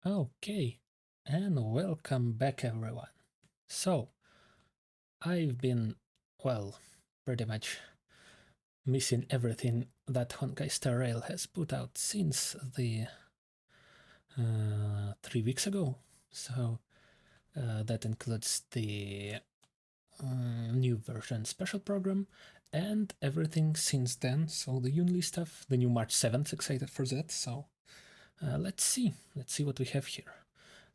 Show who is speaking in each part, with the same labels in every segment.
Speaker 1: Okay, and welcome back everyone. So, I've been, well, pretty much missing everything that Honkai Star Rail has put out since the 3 weeks ago. So, that includes the new version special program and everything since then. So, the Yunli stuff, the new March 7th, excited for that. So, let's see what we have here.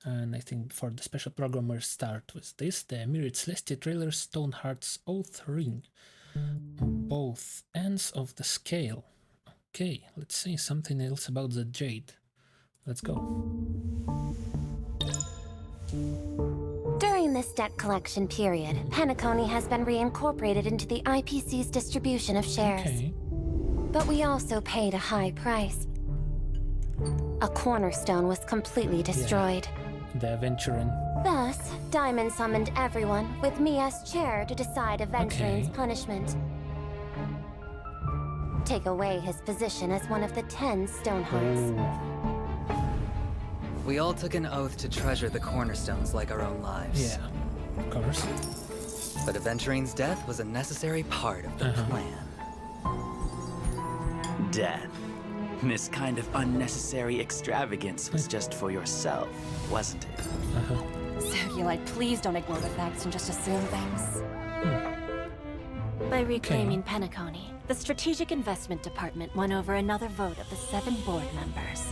Speaker 1: And I think for the special program we'll start with this, the Myriad Celestia trailer Stoneheart's Oath Ring. Both ends of the scale. Okay, let's see something else about the Jade. Let's go.
Speaker 2: During this debt collection period, Penacony has been reincorporated into the IPC's distribution of shares.
Speaker 1: Okay.
Speaker 2: But we also paid a high price. A cornerstone was completely destroyed.
Speaker 1: The Aventurine.
Speaker 2: Thus, Diamond summoned everyone, with me as chair, to decide Aventurine's
Speaker 1: Okay.
Speaker 2: punishment. Take away his position as one of the 10 Stonehearts.
Speaker 1: Oh,
Speaker 3: We all took an oath to treasure the cornerstones like our own lives.
Speaker 1: yeah, of course.
Speaker 3: But Aventurine's death was a necessary part of the plan.
Speaker 4: Death. This kind of unnecessary extravagance was just for yourself, wasn't it?
Speaker 5: Sergulite, please don't ignore the facts and just assume things. By reclaiming Penacony, the Strategic Investment Department won over another vote of the 7 board members.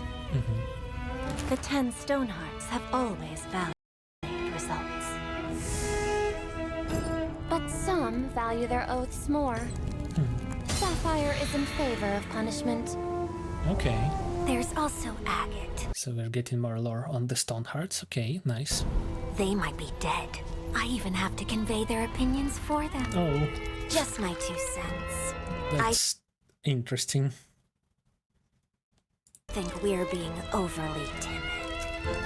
Speaker 5: The 10 Stonehearts have always valued results.
Speaker 2: But some value their oaths more. Sapphire is in favor of punishment.
Speaker 1: Okay,
Speaker 5: There's also Agate.
Speaker 1: so we're getting more lore on the Stonehearts. Okay, nice.
Speaker 5: They might be dead. I even have to convey their opinions for them.
Speaker 1: Oh,
Speaker 5: Just my 2 cents.
Speaker 1: that's interesting.
Speaker 5: Think we're being overly timid.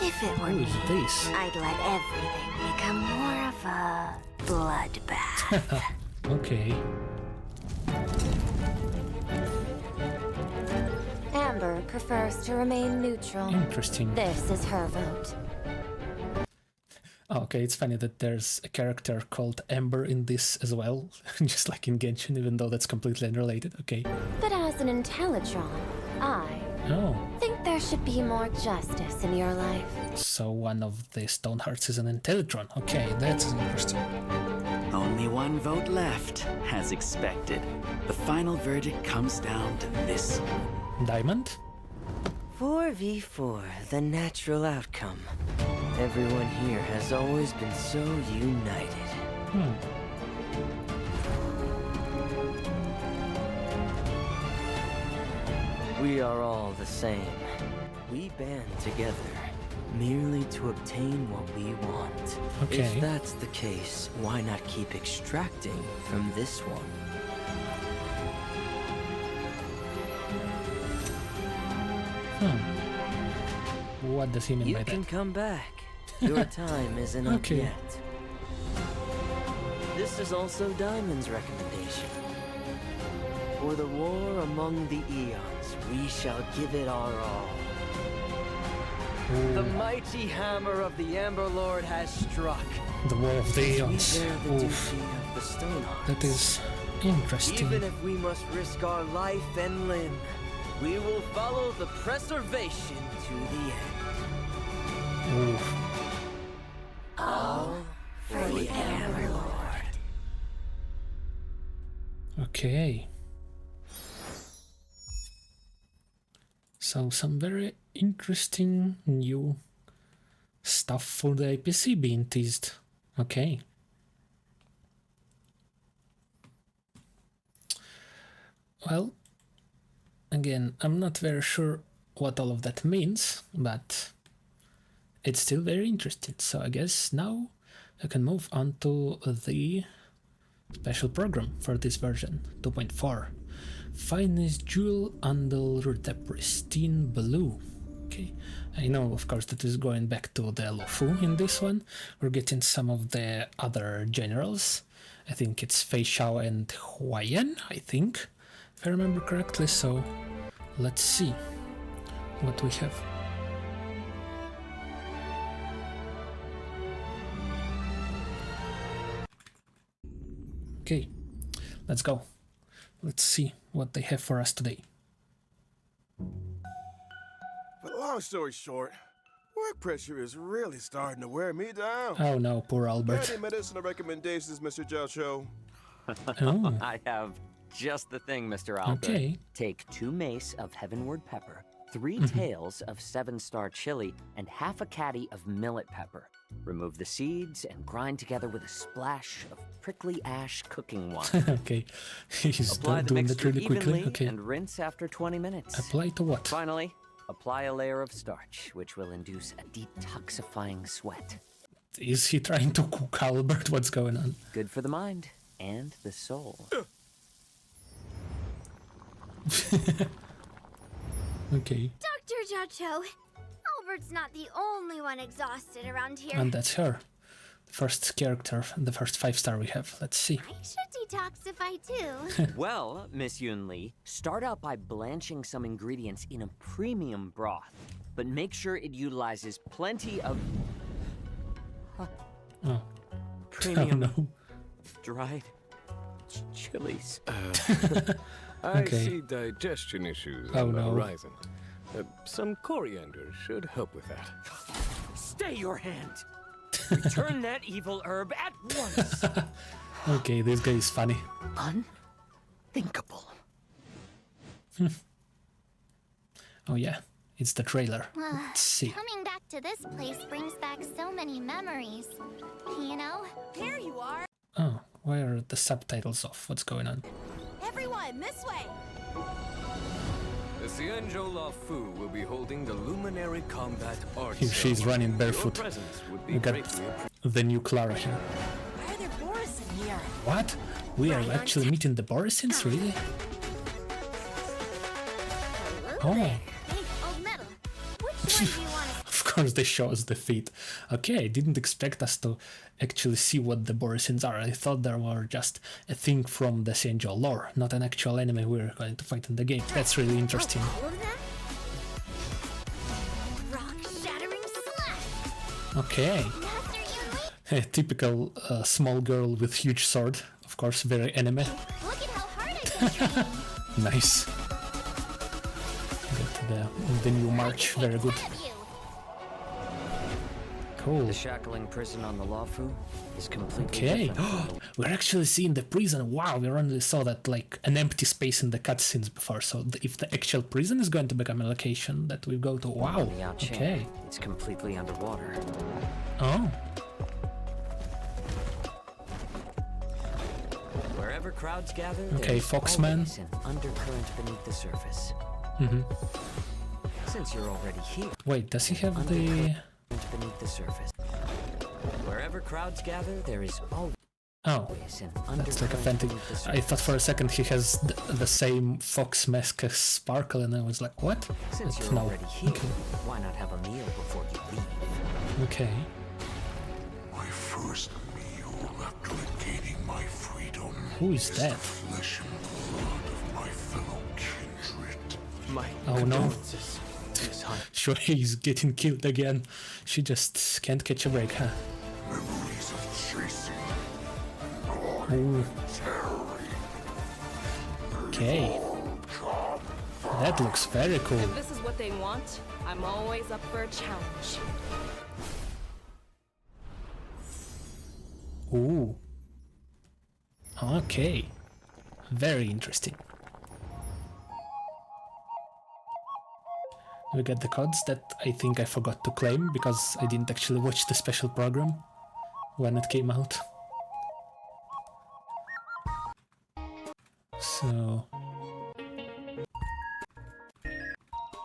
Speaker 5: If it were
Speaker 1: Who
Speaker 5: me,
Speaker 1: is this?
Speaker 5: I'd let everything become more of a bloodbath.
Speaker 1: Okay.
Speaker 2: Amber prefers to remain neutral.
Speaker 1: Interesting.
Speaker 2: This is her vote.
Speaker 1: Oh, okay, it's funny that there's a character called Ember in this as well, just like in Genshin, even though that's completely unrelated. Okay.
Speaker 2: But as an Intellitron, I
Speaker 1: Oh,
Speaker 2: think there should be more justice in your life.
Speaker 1: so one of the Stonehearts is an Intellitron. Okay, that's interesting.
Speaker 4: Only one vote left, as expected. The final verdict comes down to this.
Speaker 1: Diamond?
Speaker 6: 4v4, the natural outcome. Everyone here has always been so united. We are all the same. We band together, merely to obtain what we want.
Speaker 1: Okay.
Speaker 6: If that's the case, why not keep extracting from this one?
Speaker 1: What does he mean
Speaker 6: You
Speaker 1: by
Speaker 6: can
Speaker 1: that?
Speaker 6: come back. Your time isn't up
Speaker 1: Okay.
Speaker 6: yet. This is also Diamond's recommendation. For the war among the eons, we shall give it our all. The mighty hammer of the Amber Lord has struck.
Speaker 1: The War of the
Speaker 6: We
Speaker 1: Eons.
Speaker 6: bear the
Speaker 1: Oof,
Speaker 6: duty of the Stonehearts.
Speaker 1: that is interesting.
Speaker 6: Even if we must risk our life and limb, we will follow the preservation to the end.
Speaker 1: Oof.
Speaker 6: All for the Amber Lord.
Speaker 1: Okay. So some very interesting new stuff for the IPC being teased. Okay. Well, again, I'm not very sure what all of that means, but it's still very interesting. So I guess now I can move on to the special program for this version, 2.4. Finest Jewel under the Pristine Blue. Okay, I know of course that is going back to the Luofu in this one. We're getting some of the other generals. I think it's Fei Xiao and Huayan, I think, if I remember correctly. So let's see what we have. Okay, let's go. Let's see what they have for us today.
Speaker 7: But long story short, work pressure is really starting to wear me down.
Speaker 1: Oh no, poor Albert.
Speaker 7: Any medicinal recommendations, Mr. Jocho?
Speaker 1: Oh,
Speaker 8: I have just the thing, Mr. Albert.
Speaker 1: okay.
Speaker 6: Take 2 mace of Heavenward pepper, 3 tails of 7-star chili, and half a caddy of millet pepper. Remove the seeds and grind together with a splash of prickly ash cooking wine.
Speaker 1: Okay, he's
Speaker 6: Apply the
Speaker 1: doing that
Speaker 6: mixture
Speaker 1: really quickly.
Speaker 6: evenly
Speaker 1: Okay,
Speaker 6: and rinse after 20 minutes.
Speaker 1: apply to what?
Speaker 6: Finally, apply a layer of starch, which will induce a detoxifying sweat.
Speaker 1: Is he trying to cook Albert? What's going on?
Speaker 6: Good for the mind and the soul.
Speaker 1: Okay,
Speaker 9: Dr. Jocho, Albert's not the only one exhausted around here.
Speaker 1: and that's her. The first character, the first 5-star we have. Let's see.
Speaker 9: I should detoxify too.
Speaker 6: Well, Miss Yun Li, start out by blanching some ingredients in a premium broth, but make sure it utilizes plenty of
Speaker 1: Oh,
Speaker 6: premium
Speaker 1: no.
Speaker 6: dried chilies.
Speaker 10: I
Speaker 1: Okay.
Speaker 10: see digestion issues
Speaker 1: Oh,
Speaker 10: on the
Speaker 1: no.
Speaker 10: horizon. Some coriander should help with that.
Speaker 6: Stay your hand! Return that evil herb at once!
Speaker 1: Okay, this guy is funny.
Speaker 6: Unthinkable.
Speaker 1: Oh yeah, it's the trailer. Let's see.
Speaker 9: Coming back to this place brings back so many memories. You know?
Speaker 5: Here you are.
Speaker 1: Oh, why are the subtitles off? What's going on?
Speaker 5: Everyone, this way.
Speaker 10: The Xianzhou La Fu will be holding the Luminary Combat Arts.
Speaker 1: Here she's running
Speaker 10: Your
Speaker 1: barefoot.
Speaker 10: presence would be
Speaker 1: We got
Speaker 10: greatly appreciated.
Speaker 1: the new Clara here.
Speaker 5: Why are there Boris in here?
Speaker 1: What? We are actually meeting the Borisins, really? Oh,
Speaker 9: Hey, old metal. Which one do you want to
Speaker 1: of course they show us the feet. Okay, I didn't expect us to actually see what the Borisins are. I thought they were just a thing from the Xianzhou lore, not an actual enemy we're going to fight in the game. That's really interesting.
Speaker 9: all of them? Rock-shattering slash!
Speaker 1: Okay,
Speaker 9: Master Yun Li,
Speaker 1: a typical small girl with huge sword. Of course, very anime.
Speaker 9: look at how hard I've been training.
Speaker 1: Nice. Got the new march, very good.
Speaker 9: Have you?
Speaker 1: Cool.
Speaker 6: The shackling prison on the Luofu is completely
Speaker 1: Okay,
Speaker 6: different.
Speaker 1: we're actually seeing the prison. Wow, we only saw that like an empty space in the cutscenes before. So if the actual prison is going to become a location that we go to, wow.
Speaker 6: On the Yaoqing,
Speaker 1: Okay.
Speaker 6: it's completely underwater.
Speaker 1: Oh,
Speaker 6: Wherever crowds gather,
Speaker 1: Okay,
Speaker 6: there's
Speaker 1: Foxman.
Speaker 6: always an undercurrent beneath the surface. Since you're already here,
Speaker 1: wait, does he have the?
Speaker 6: undercurrent beneath the surface. Wherever crowds gather, there is always
Speaker 1: Oh,
Speaker 6: an
Speaker 1: that's like a
Speaker 6: undercurrent
Speaker 1: fantasy.
Speaker 6: beneath the surface.
Speaker 1: I thought for a second he has the same fox mask as Sparkle, and I was like, what?
Speaker 6: Since
Speaker 1: But
Speaker 6: you're
Speaker 1: no.
Speaker 6: already here,
Speaker 1: Okay.
Speaker 6: why not have a meal before you leave?
Speaker 1: Okay.
Speaker 11: My first meal after regaining my freedom.
Speaker 1: Who is that?
Speaker 11: Flesh and blood of my fellow kindred.
Speaker 10: My
Speaker 1: Oh no.
Speaker 10: condolences, Miss Hunt.
Speaker 1: Sure, he's getting killed again. She just can't catch a break, huh?
Speaker 11: Memories of chasing.
Speaker 1: Ooh. Okay. That looks very cool.
Speaker 12: If this is what they want, I'm always up for a challenge.
Speaker 1: Ooh. Okay. Very interesting. We got the codes that I think I forgot to claim because I didn't actually watch the special program when it came out. So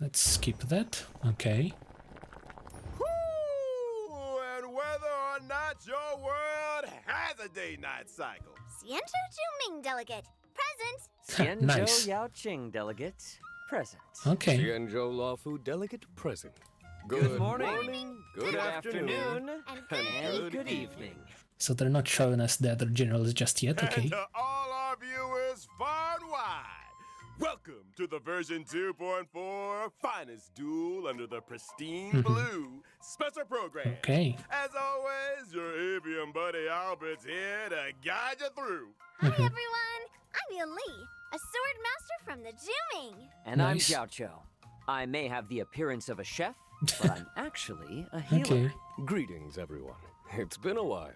Speaker 1: let's skip that. Okay.
Speaker 7: Ooh, and whether or not your world has a day-night cycle.
Speaker 9: Xianzhou Juming delegate. Present.
Speaker 6: Xianzhou
Speaker 1: Nice.
Speaker 6: Yaoqing delegate, present.
Speaker 1: Okay.
Speaker 10: Xianzhou La Fu delegate present.
Speaker 6: Good morning,
Speaker 10: good afternoon,
Speaker 9: And
Speaker 6: and good evening.
Speaker 1: So they're not showing us the other generals just yet, okay?
Speaker 7: And to all our viewers far and wide, Welcome to the version 2.4 finest duel under the pristine blue special program.
Speaker 1: Okay.
Speaker 7: As always, your avian buddy Albert's here to guide you through.
Speaker 9: Hi, everyone. I'm Yun Li, a sword master from the Juming.
Speaker 6: And
Speaker 1: Nice.
Speaker 6: I'm Xiao Cho. I may have the appearance of a chef, but I'm actually a healer.
Speaker 1: Okay.
Speaker 10: Greetings, everyone. It's been a while.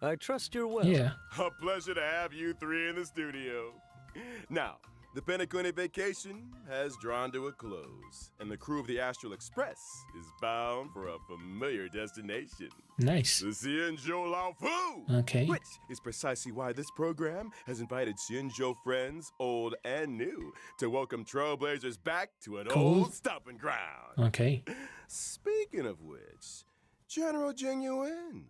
Speaker 10: I trust you're well.
Speaker 1: Yeah.
Speaker 7: A pleasure to have you three in the studio. Now, the Penacony vacation has drawn to a close, and the crew of the Astral Express is bound for a familiar destination.
Speaker 1: Nice.
Speaker 7: The Xianzhou Lao Fu!
Speaker 1: Okay.
Speaker 7: Which is precisely why this program has invited Xianzhou friends, old and new, to welcome Trailblazers back to an
Speaker 1: Cool.
Speaker 7: old stomping ground.
Speaker 1: Okay.
Speaker 7: Speaking of which, General Jing Yuan,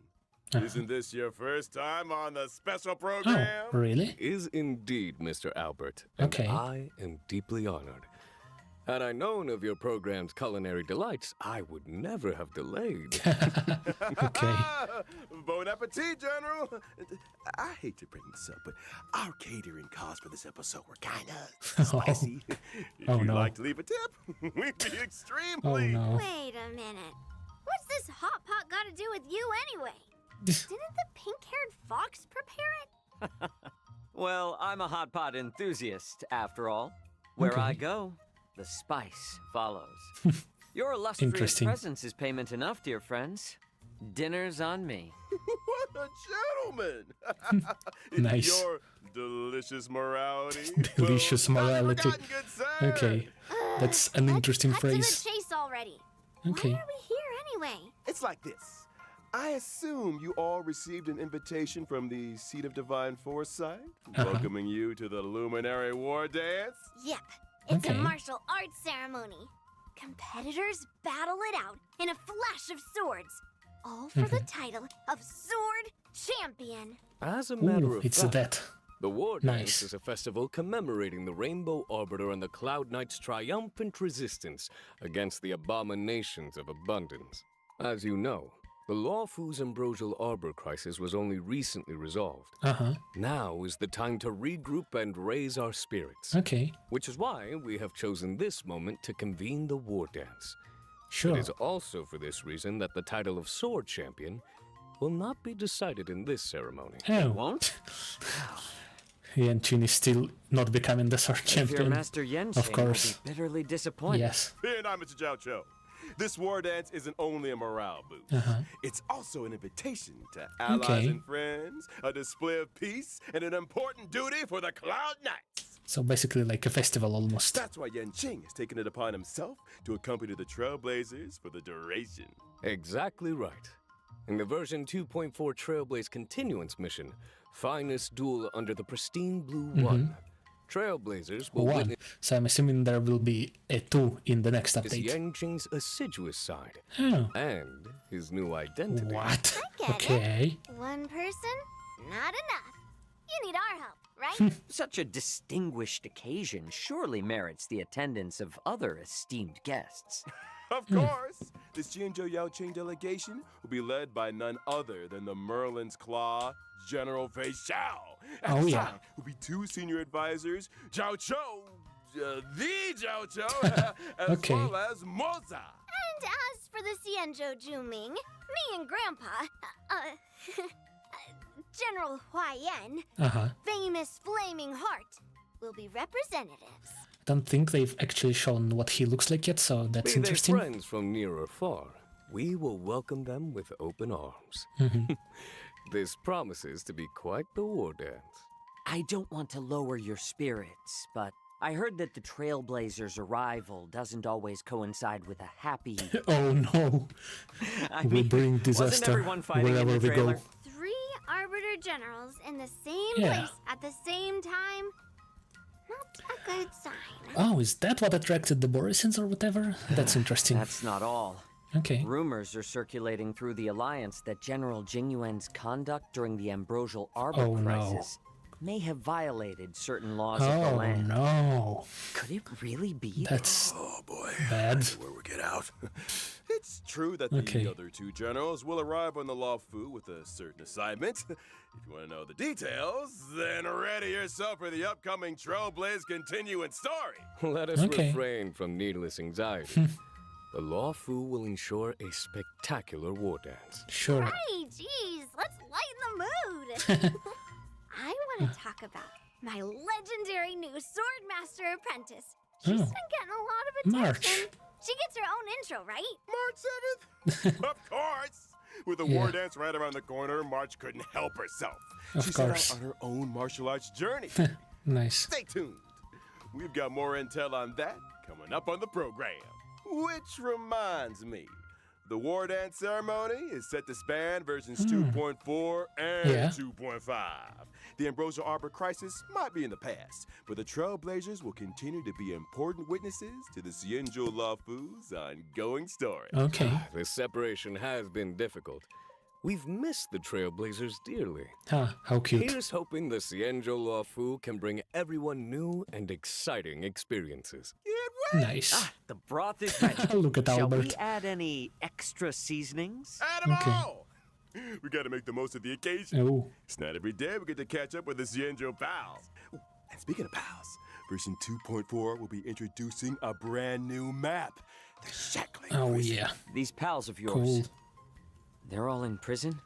Speaker 7: isn't this your first time on the special program?
Speaker 1: Oh, really?
Speaker 10: Is indeed, Mr. Albert. And
Speaker 1: Okay.
Speaker 10: I am deeply honored. Had I known of your program's culinary delights, I would never have delayed.
Speaker 1: Okay.
Speaker 7: Bon appetit, General. I hate to bring this up, but our catering costs for this episode were kind of spicy. If
Speaker 1: Oh,
Speaker 7: you'd
Speaker 1: no.
Speaker 7: like to leave a tip, we'd be
Speaker 1: Oh
Speaker 7: extremely...
Speaker 1: no.
Speaker 9: Wait a minute. What's this hot pot got to do with you anyway? Didn't the pink-haired fox prepare it?
Speaker 6: Well, I'm a hot pot enthusiast, after all. Where I
Speaker 1: Okay.
Speaker 6: go, the spice follows. Your illustrious
Speaker 1: Interesting.
Speaker 6: presence is payment enough, dear friends. Dinner's on me.
Speaker 7: What a gentleman!
Speaker 1: Nice.
Speaker 7: Your delicious morality.
Speaker 1: Delicious
Speaker 7: will not be
Speaker 1: morality.
Speaker 7: forgotten, good sir.
Speaker 1: Okay. That's an interesting
Speaker 9: Cut
Speaker 1: phrase.
Speaker 9: to the chase already.
Speaker 1: Okay.
Speaker 9: Why are we here anyway?
Speaker 7: It's like this. I assume you all received an invitation from the Seat of Divine Foresight, welcoming you to the Luminary War Dance.
Speaker 9: Yep. It's
Speaker 1: Okay.
Speaker 9: a martial arts ceremony. Competitors battle it out in a flash of swords, all for the title of Sword Champion.
Speaker 10: As a matter
Speaker 1: Ooh,
Speaker 10: of
Speaker 1: it's
Speaker 10: fact,
Speaker 1: that.
Speaker 10: the War
Speaker 1: Nice.
Speaker 10: Dance is a festival commemorating the Rainbow Arbiter and the Cloud Knight's triumphant resistance against the abominations of abundance. As you know, the Law Fu's Ambrosial Arbor crisis was only recently resolved.
Speaker 1: Uh-huh.
Speaker 10: Now is the time to regroup and raise our spirits.
Speaker 1: Okay.
Speaker 10: Which is why we have chosen this moment to convene the War Dance.
Speaker 1: Sure.
Speaker 10: It is also for this reason that the title of Sword Champion will not be decided in this ceremony.
Speaker 1: Oh.
Speaker 6: Won't?
Speaker 1: Yan Qin is still not becoming the sword
Speaker 6: If your
Speaker 1: champion.
Speaker 6: Master Yen
Speaker 1: Of course.
Speaker 6: will be bitterly disappointed.
Speaker 1: Yes.
Speaker 7: Fear not, Mr. Zhao Cho. This war dance isn't only a morale boost.
Speaker 1: Uh-huh.
Speaker 7: It's also an invitation to allies
Speaker 1: Okay.
Speaker 7: and friends, a display of peace, and an important duty for the Cloud Knights.
Speaker 1: So basically like a festival almost.
Speaker 7: That's why Yan Qing has taken it upon himself to accompany the Trailblazers for the duration.
Speaker 10: Exactly right. In the version 2.4 Trailblaze Continuance mission, Finest Duel under the Pristine Blue 1, Trailblazers will
Speaker 1: One.
Speaker 10: witness
Speaker 1: So I'm assuming there will be a 2 in the next update.
Speaker 10: Yang Qing's assiduous side
Speaker 1: Oh.
Speaker 10: and his new identity.
Speaker 1: What?
Speaker 9: Get
Speaker 1: Okay.
Speaker 9: it? One person? Not enough. You need our help, right?
Speaker 6: Such a distinguished occasion surely merits the attendance of other esteemed guests.
Speaker 7: Of course, the Xianzhou Yaoqing delegation will be led by none other than the Merlin's Claw, General Fei Xiao. At
Speaker 1: Oh,
Speaker 7: his
Speaker 1: yeah.
Speaker 7: side will be 2 senior advisors, Zhao Cho, the Zhao Cho, as
Speaker 1: Okay.
Speaker 7: well as Moza.
Speaker 9: And as for the Xianzhou Juming, me and Grandpa, General Huaiyan,
Speaker 1: Uh-huh.
Speaker 9: famous Flaming Heart, will be representatives.
Speaker 1: I don't think they've actually shown what he looks like yet, so that's
Speaker 10: Be they
Speaker 1: interesting.
Speaker 10: friends from near or far, we will welcome them with open arms.
Speaker 1: Mm-hmm.
Speaker 10: This promises to be quite the war dance.
Speaker 6: I don't want to lower your spirits, but I heard that the Trailblazers' arrival doesn't always coincide with a happy...
Speaker 1: Oh no.
Speaker 6: I
Speaker 1: We
Speaker 6: mean,
Speaker 1: bring
Speaker 6: wasn't
Speaker 1: disaster
Speaker 6: everyone fighting in
Speaker 1: wherever
Speaker 6: the
Speaker 1: we
Speaker 6: trailer?
Speaker 1: go.
Speaker 9: 3 Arbiter Generals in the same
Speaker 1: Yeah.
Speaker 9: place at the same time? Not a good sign.
Speaker 1: Oh, is that what attracted the Borisans or whatever? That's interesting.
Speaker 6: That's not all.
Speaker 1: Okay.
Speaker 6: Rumors are circulating through the Alliance that General Jingyuan's conduct during the Ambrosial Arbor
Speaker 1: Oh, no.
Speaker 6: crisis may have violated certain laws of the
Speaker 1: Oh
Speaker 6: land.
Speaker 1: no.
Speaker 6: Could it really be?
Speaker 1: That's
Speaker 7: Oh boy.
Speaker 1: bad.
Speaker 7: Where we get out. It's true that the other two generals will arrive on the Luofu with a certain assignment. If you want to know the details, then ready yourself for the upcoming Trailblaze continuing story.
Speaker 10: Let us refrain from needless anxiety. The Luofu will ensure a spectacular war dance.
Speaker 1: Sure.
Speaker 9: Hey, geez, let's lighten the mood. I want to talk about my legendary new Swordmaster apprentice. She's been getting a lot of attention.
Speaker 1: March.
Speaker 9: She gets her own intro, right?
Speaker 7: March 7th? Of course! With the war dance right around the corner, March couldn't help herself.
Speaker 1: Of
Speaker 7: she
Speaker 1: course.
Speaker 7: set out on her own martial arts journey.
Speaker 1: Nice.
Speaker 7: Stay tuned. We've got more intel on that coming up on the program. Which reminds me, the war dance ceremony is set to span versions 2.4 and 2.5. The Ambrosial Arbor crisis might be in the past, but the Trailblazers will continue to be important witnesses to the Xianzhou Luofu's ongoing story.
Speaker 1: Okay.
Speaker 10: This separation has been difficult. We've missed the Trailblazers dearly.
Speaker 1: How cute.
Speaker 10: Here's hoping the Xianzhou Luofu can bring everyone new and exciting experiences.
Speaker 1: Nice.
Speaker 6: The broth is ready.
Speaker 1: Look at
Speaker 6: Shall
Speaker 1: Albert.
Speaker 6: we add any extra seasonings?
Speaker 7: Add 'em all! We gotta make the most of the occasion.
Speaker 1: Oh.
Speaker 7: It's not every day we get to catch up with the Xianzhou pals. And speaking of pals, version 2.4 will be introducing a brand new map. The Shackling Prison.
Speaker 1: Yeah.
Speaker 6: These pals of yours,
Speaker 1: Cool.
Speaker 6: they're all in prison?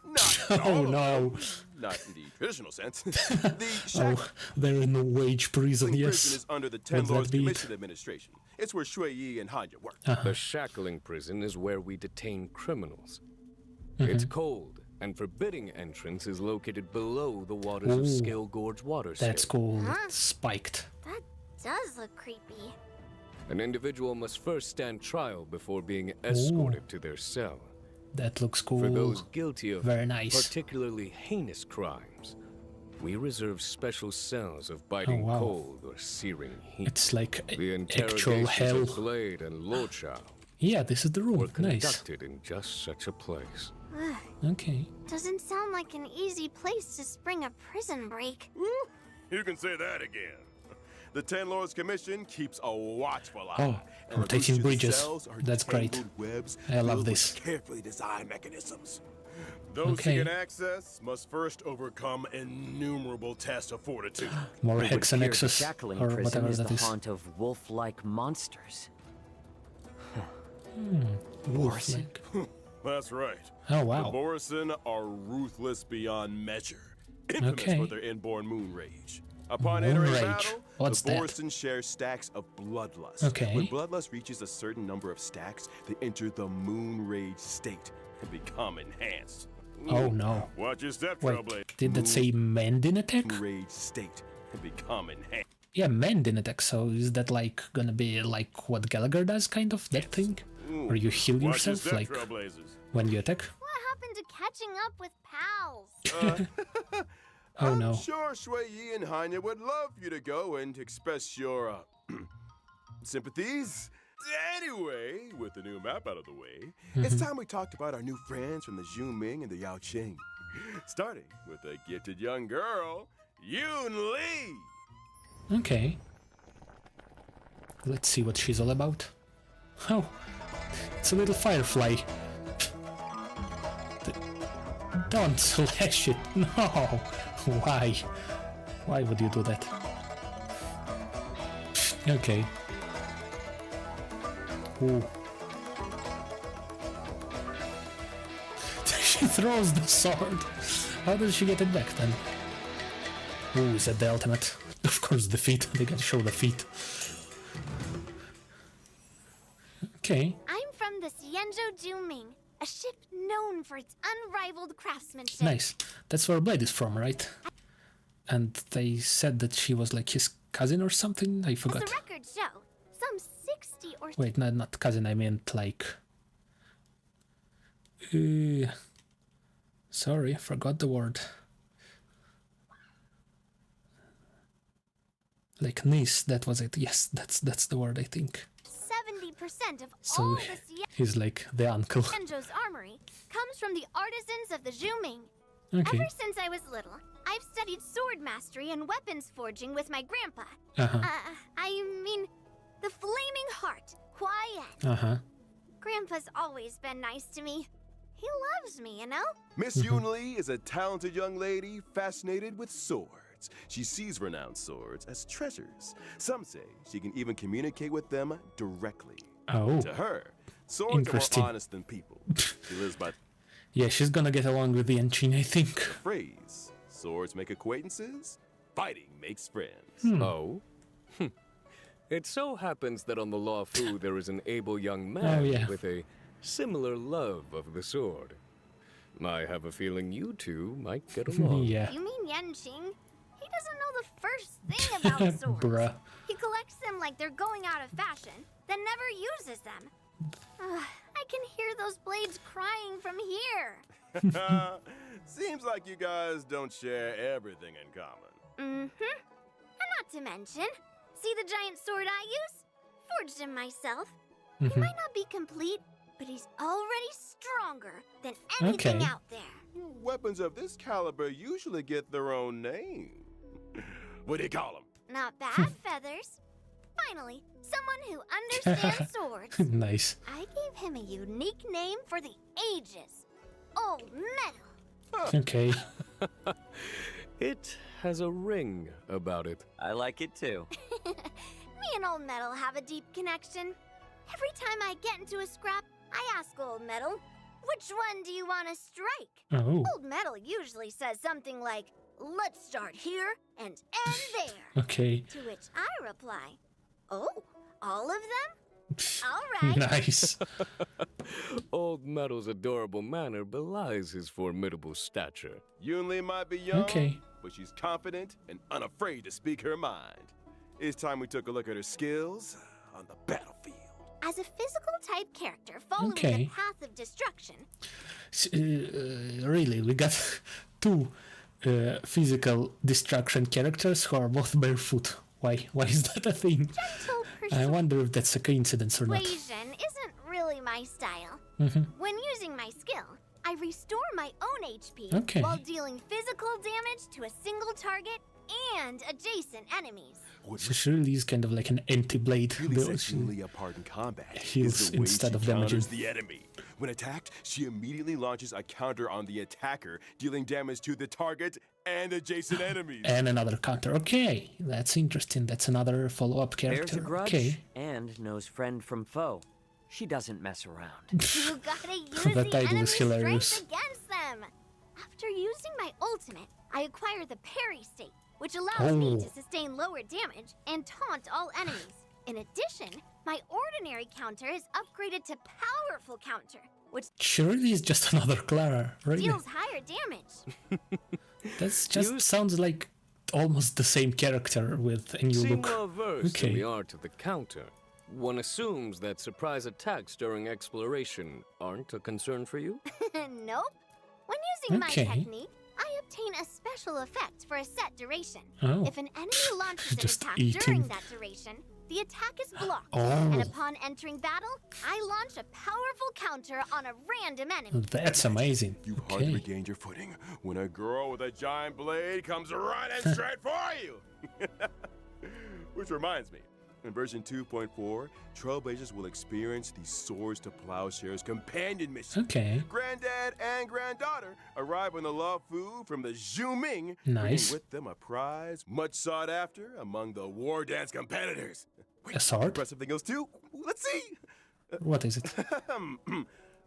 Speaker 1: Oh no.
Speaker 7: Not in the traditional sense. The
Speaker 1: They're in the wage prison,
Speaker 7: Shackling
Speaker 1: yes.
Speaker 7: Prison is under the Ten
Speaker 1: What's that
Speaker 7: Lords
Speaker 1: beat?
Speaker 7: Commission Administration. It's where Shui Yi and Hanya work.
Speaker 10: The Shackling Prison is where we detain criminals. It's cold, and forbidding entrance is located below the waters of Scale Gorge watershed.
Speaker 1: That's cool. It's spiked.
Speaker 9: That does look creepy.
Speaker 10: An individual must first stand trial before being escorted to their cell.
Speaker 1: That looks cool.
Speaker 10: For those guilty of
Speaker 1: Very nice.
Speaker 10: particularly heinous crimes, we reserve special cells of biting
Speaker 1: wow.
Speaker 10: cold or searing heat.
Speaker 1: It's like
Speaker 10: the
Speaker 1: actual
Speaker 10: interrogations
Speaker 1: hell.
Speaker 10: of Blade and Lo Chao
Speaker 1: Yeah, this is the room.
Speaker 10: were
Speaker 1: Nice.
Speaker 10: conducted in just such a place.
Speaker 1: Okay.
Speaker 9: Doesn't sound like an easy place to spring a prison break.
Speaker 7: You can say that again. The Ten Lords Commission keeps a watchful eye.
Speaker 1: Oh,
Speaker 7: and
Speaker 1: rotating
Speaker 7: the
Speaker 1: bridges.
Speaker 7: cells are
Speaker 1: That's great.
Speaker 7: tangled webs
Speaker 1: I love
Speaker 7: filled with
Speaker 1: this.
Speaker 7: carefully designed mechanisms. Those
Speaker 1: Okay.
Speaker 7: who can access must first overcome innumerable tests of fortitude.
Speaker 1: More
Speaker 6: It would
Speaker 1: Hex and
Speaker 6: appear the
Speaker 1: Nexus,
Speaker 6: Shackling
Speaker 1: or
Speaker 6: Prison
Speaker 1: whatever
Speaker 6: is
Speaker 1: that
Speaker 6: the
Speaker 1: is.
Speaker 6: haunt of wolf-like monsters.
Speaker 1: Wolf-like.
Speaker 7: That's right.
Speaker 1: Oh, wow.
Speaker 7: The Borisin are ruthless beyond measure, infamous
Speaker 1: Okay.
Speaker 7: for their inborn moon rage. Upon
Speaker 1: Moon
Speaker 7: entering
Speaker 1: rage.
Speaker 7: battle,
Speaker 1: What's
Speaker 7: the
Speaker 1: that?
Speaker 7: Borisin share stacks of bloodlust.
Speaker 1: Okay.
Speaker 7: When bloodlust reaches a certain number of stacks, they enter the moon rage state and become enhanced.
Speaker 1: Oh no.
Speaker 7: Watch your step,
Speaker 1: Wait,
Speaker 7: Trailblaze.
Speaker 1: did that say Mending attack?
Speaker 7: Moon rage state and become enhanced.
Speaker 1: Yeah, Mending attack. So is that like gonna be like what Gallagher does, kind of that thing? Or you heal
Speaker 7: Watch your
Speaker 1: yourself
Speaker 7: step,
Speaker 1: like
Speaker 7: Trailblazers.
Speaker 1: when you attack?
Speaker 9: What happened to catching up with pals?
Speaker 1: Oh
Speaker 7: I'm
Speaker 1: no.
Speaker 7: sure Shui Yi and Hanya would love you to go and express your sympathies. Anyway, with the new map out of the way, it's time we talked about our new friends from the Zhu Ming and the Yao Qing. Starting with a gifted young girl, Yoon Lee.
Speaker 1: Okay. Let's see what she's all about. Oh, it's a little firefly. Don't slash it. No. Why? Why would you do that? Okay. Ooh. She throws the sword. How does she get it back then? Ooh, is that the ultimate? Of course, the feet. They gotta show the feet. Okay.
Speaker 9: I'm from the Xianzhou Juming, a ship known for its unrivaled craftsmanship.
Speaker 1: Nice. That's where Blade is from, right? And they said that she was like his cousin or something? I
Speaker 9: As
Speaker 1: forgot.
Speaker 9: the records show, some 60 or
Speaker 1: Wait, no, not cousin, I meant like... sorry, forgot the word. Like niece, that was it. Yes, that's the word, I think.
Speaker 9: 70% of
Speaker 1: So
Speaker 9: all the
Speaker 1: he's like the uncle.
Speaker 9: Xianzhou's armory comes from the artisans of the Juming.
Speaker 1: Okay.
Speaker 9: Ever since I was little, I've studied sword mastery and weapons forging with my grandpa.
Speaker 1: Uh-huh.
Speaker 9: I mean, the Flaming Heart, Huai Yan.
Speaker 1: Uh-huh.
Speaker 9: Grandpa's always been nice to me. He loves me, you know?
Speaker 7: Miss Yunli is a talented young lady fascinated with swords. She sees renowned swords as treasures. Some say she can even communicate with them directly.
Speaker 1: Oh.
Speaker 7: To her, swords are more honest than people. She lives by
Speaker 1: Yeah, she's gonna get along with the Enchin, I think.
Speaker 7: the phrase, swords make acquaintances, fighting makes friends.
Speaker 10: Oh? It so happens that on the Law Fu there is an able young man with a similar love of the sword. I have a feeling you two might get along.
Speaker 1: Yeah.
Speaker 9: You mean Yanqing? He doesn't know the first thing about swords.
Speaker 1: Bruh.
Speaker 9: He collects them like they're going out of fashion, then never uses them. I can hear those blades crying from here.
Speaker 7: Seems like you guys don't share everything in common.
Speaker 9: Mm-hmm. And not to mention, see the giant sword I use? Forged him myself. He might not be complete, but he's already stronger than anything out there.
Speaker 7: Weapons of this caliber usually get their own name. What do you call them?
Speaker 9: Not bad, Feathers. Finally, someone who understands swords.
Speaker 1: Nice.
Speaker 9: I gave him a unique name for the ages. Old Metal.
Speaker 1: Okay.
Speaker 10: It has a ring about it.
Speaker 6: I like it too.
Speaker 9: Me and Old Metal have a deep connection. Every time I get into a scrap, I ask Old Metal, which one do you want to strike?
Speaker 1: Oh.
Speaker 9: Old Metal usually says something like, let's start here and end there.
Speaker 1: Okay.
Speaker 9: To which I reply, oh, all of them? All right.
Speaker 1: Nice.
Speaker 10: Old Metal's adorable manner belies his formidable stature.
Speaker 7: Yunli might be young, but she's confident and unafraid to speak her mind. It's time we took a look at her skills on the battlefield.
Speaker 9: As a physical type character following the path of destruction.
Speaker 1: Really, we got two physical destruction characters who are both barefoot. Why is that a thing? I wonder if that's a coincidence or not.
Speaker 9: Persuasion isn't really my style. When using my skill, I restore my own HP while dealing physical damage to a single target and adjacent enemies.
Speaker 1: So she really is kind of like an anti-blade.
Speaker 7: Really sets Yunli apart in combat.
Speaker 1: Heals instead of damaging
Speaker 7: the enemy. When attacked, she immediately launches a counter on the attacker, dealing damage to the target and adjacent enemies.
Speaker 1: And another counter. Okay, that's interesting. That's another follow-up character.
Speaker 6: Bears a grudge and knows friend from foe. She doesn't mess around.
Speaker 9: You gotta use
Speaker 1: That
Speaker 9: the
Speaker 1: title
Speaker 9: enemy's
Speaker 1: is hilarious.
Speaker 9: strength against them. After using my ultimate, I acquire the parry state, which allows me to sustain lower damage and taunt all enemies. In addition, my ordinary counter is upgraded to powerful counter, which
Speaker 1: She really is just another Clara. Really.
Speaker 9: deals higher damage.
Speaker 1: That's just sounds like almost the same character with a new
Speaker 10: Seem
Speaker 1: look.
Speaker 10: well versed in the art of the counter. One assumes that surprise attacks during exploration aren't a concern for you?
Speaker 9: Nope. When using my
Speaker 1: Okay.
Speaker 9: technique, I obtain a special effect for a set duration.
Speaker 1: Oh.
Speaker 9: If an enemy launches an
Speaker 1: Just
Speaker 9: attack
Speaker 1: eating.
Speaker 9: during that duration, the attack is blocked.
Speaker 1: Oh.
Speaker 9: And upon entering battle, I launch a powerful counter on a random enemy.
Speaker 1: That's amazing.
Speaker 7: You've hardly regained your footing when a girl with a giant blade comes running straight for you. Which reminds me, in version 2.4, Trailblazers will experience the Swords to Plowshares companion mission.
Speaker 1: Okay.
Speaker 7: Granddad and granddaughter arrive on the Law Fu from the Zhu Ming,
Speaker 1: Nice.
Speaker 7: bringing with them a prize much sought after among the war dance competitors.
Speaker 1: A sword?
Speaker 7: Impressive thing else too. Let's see.
Speaker 1: What is it?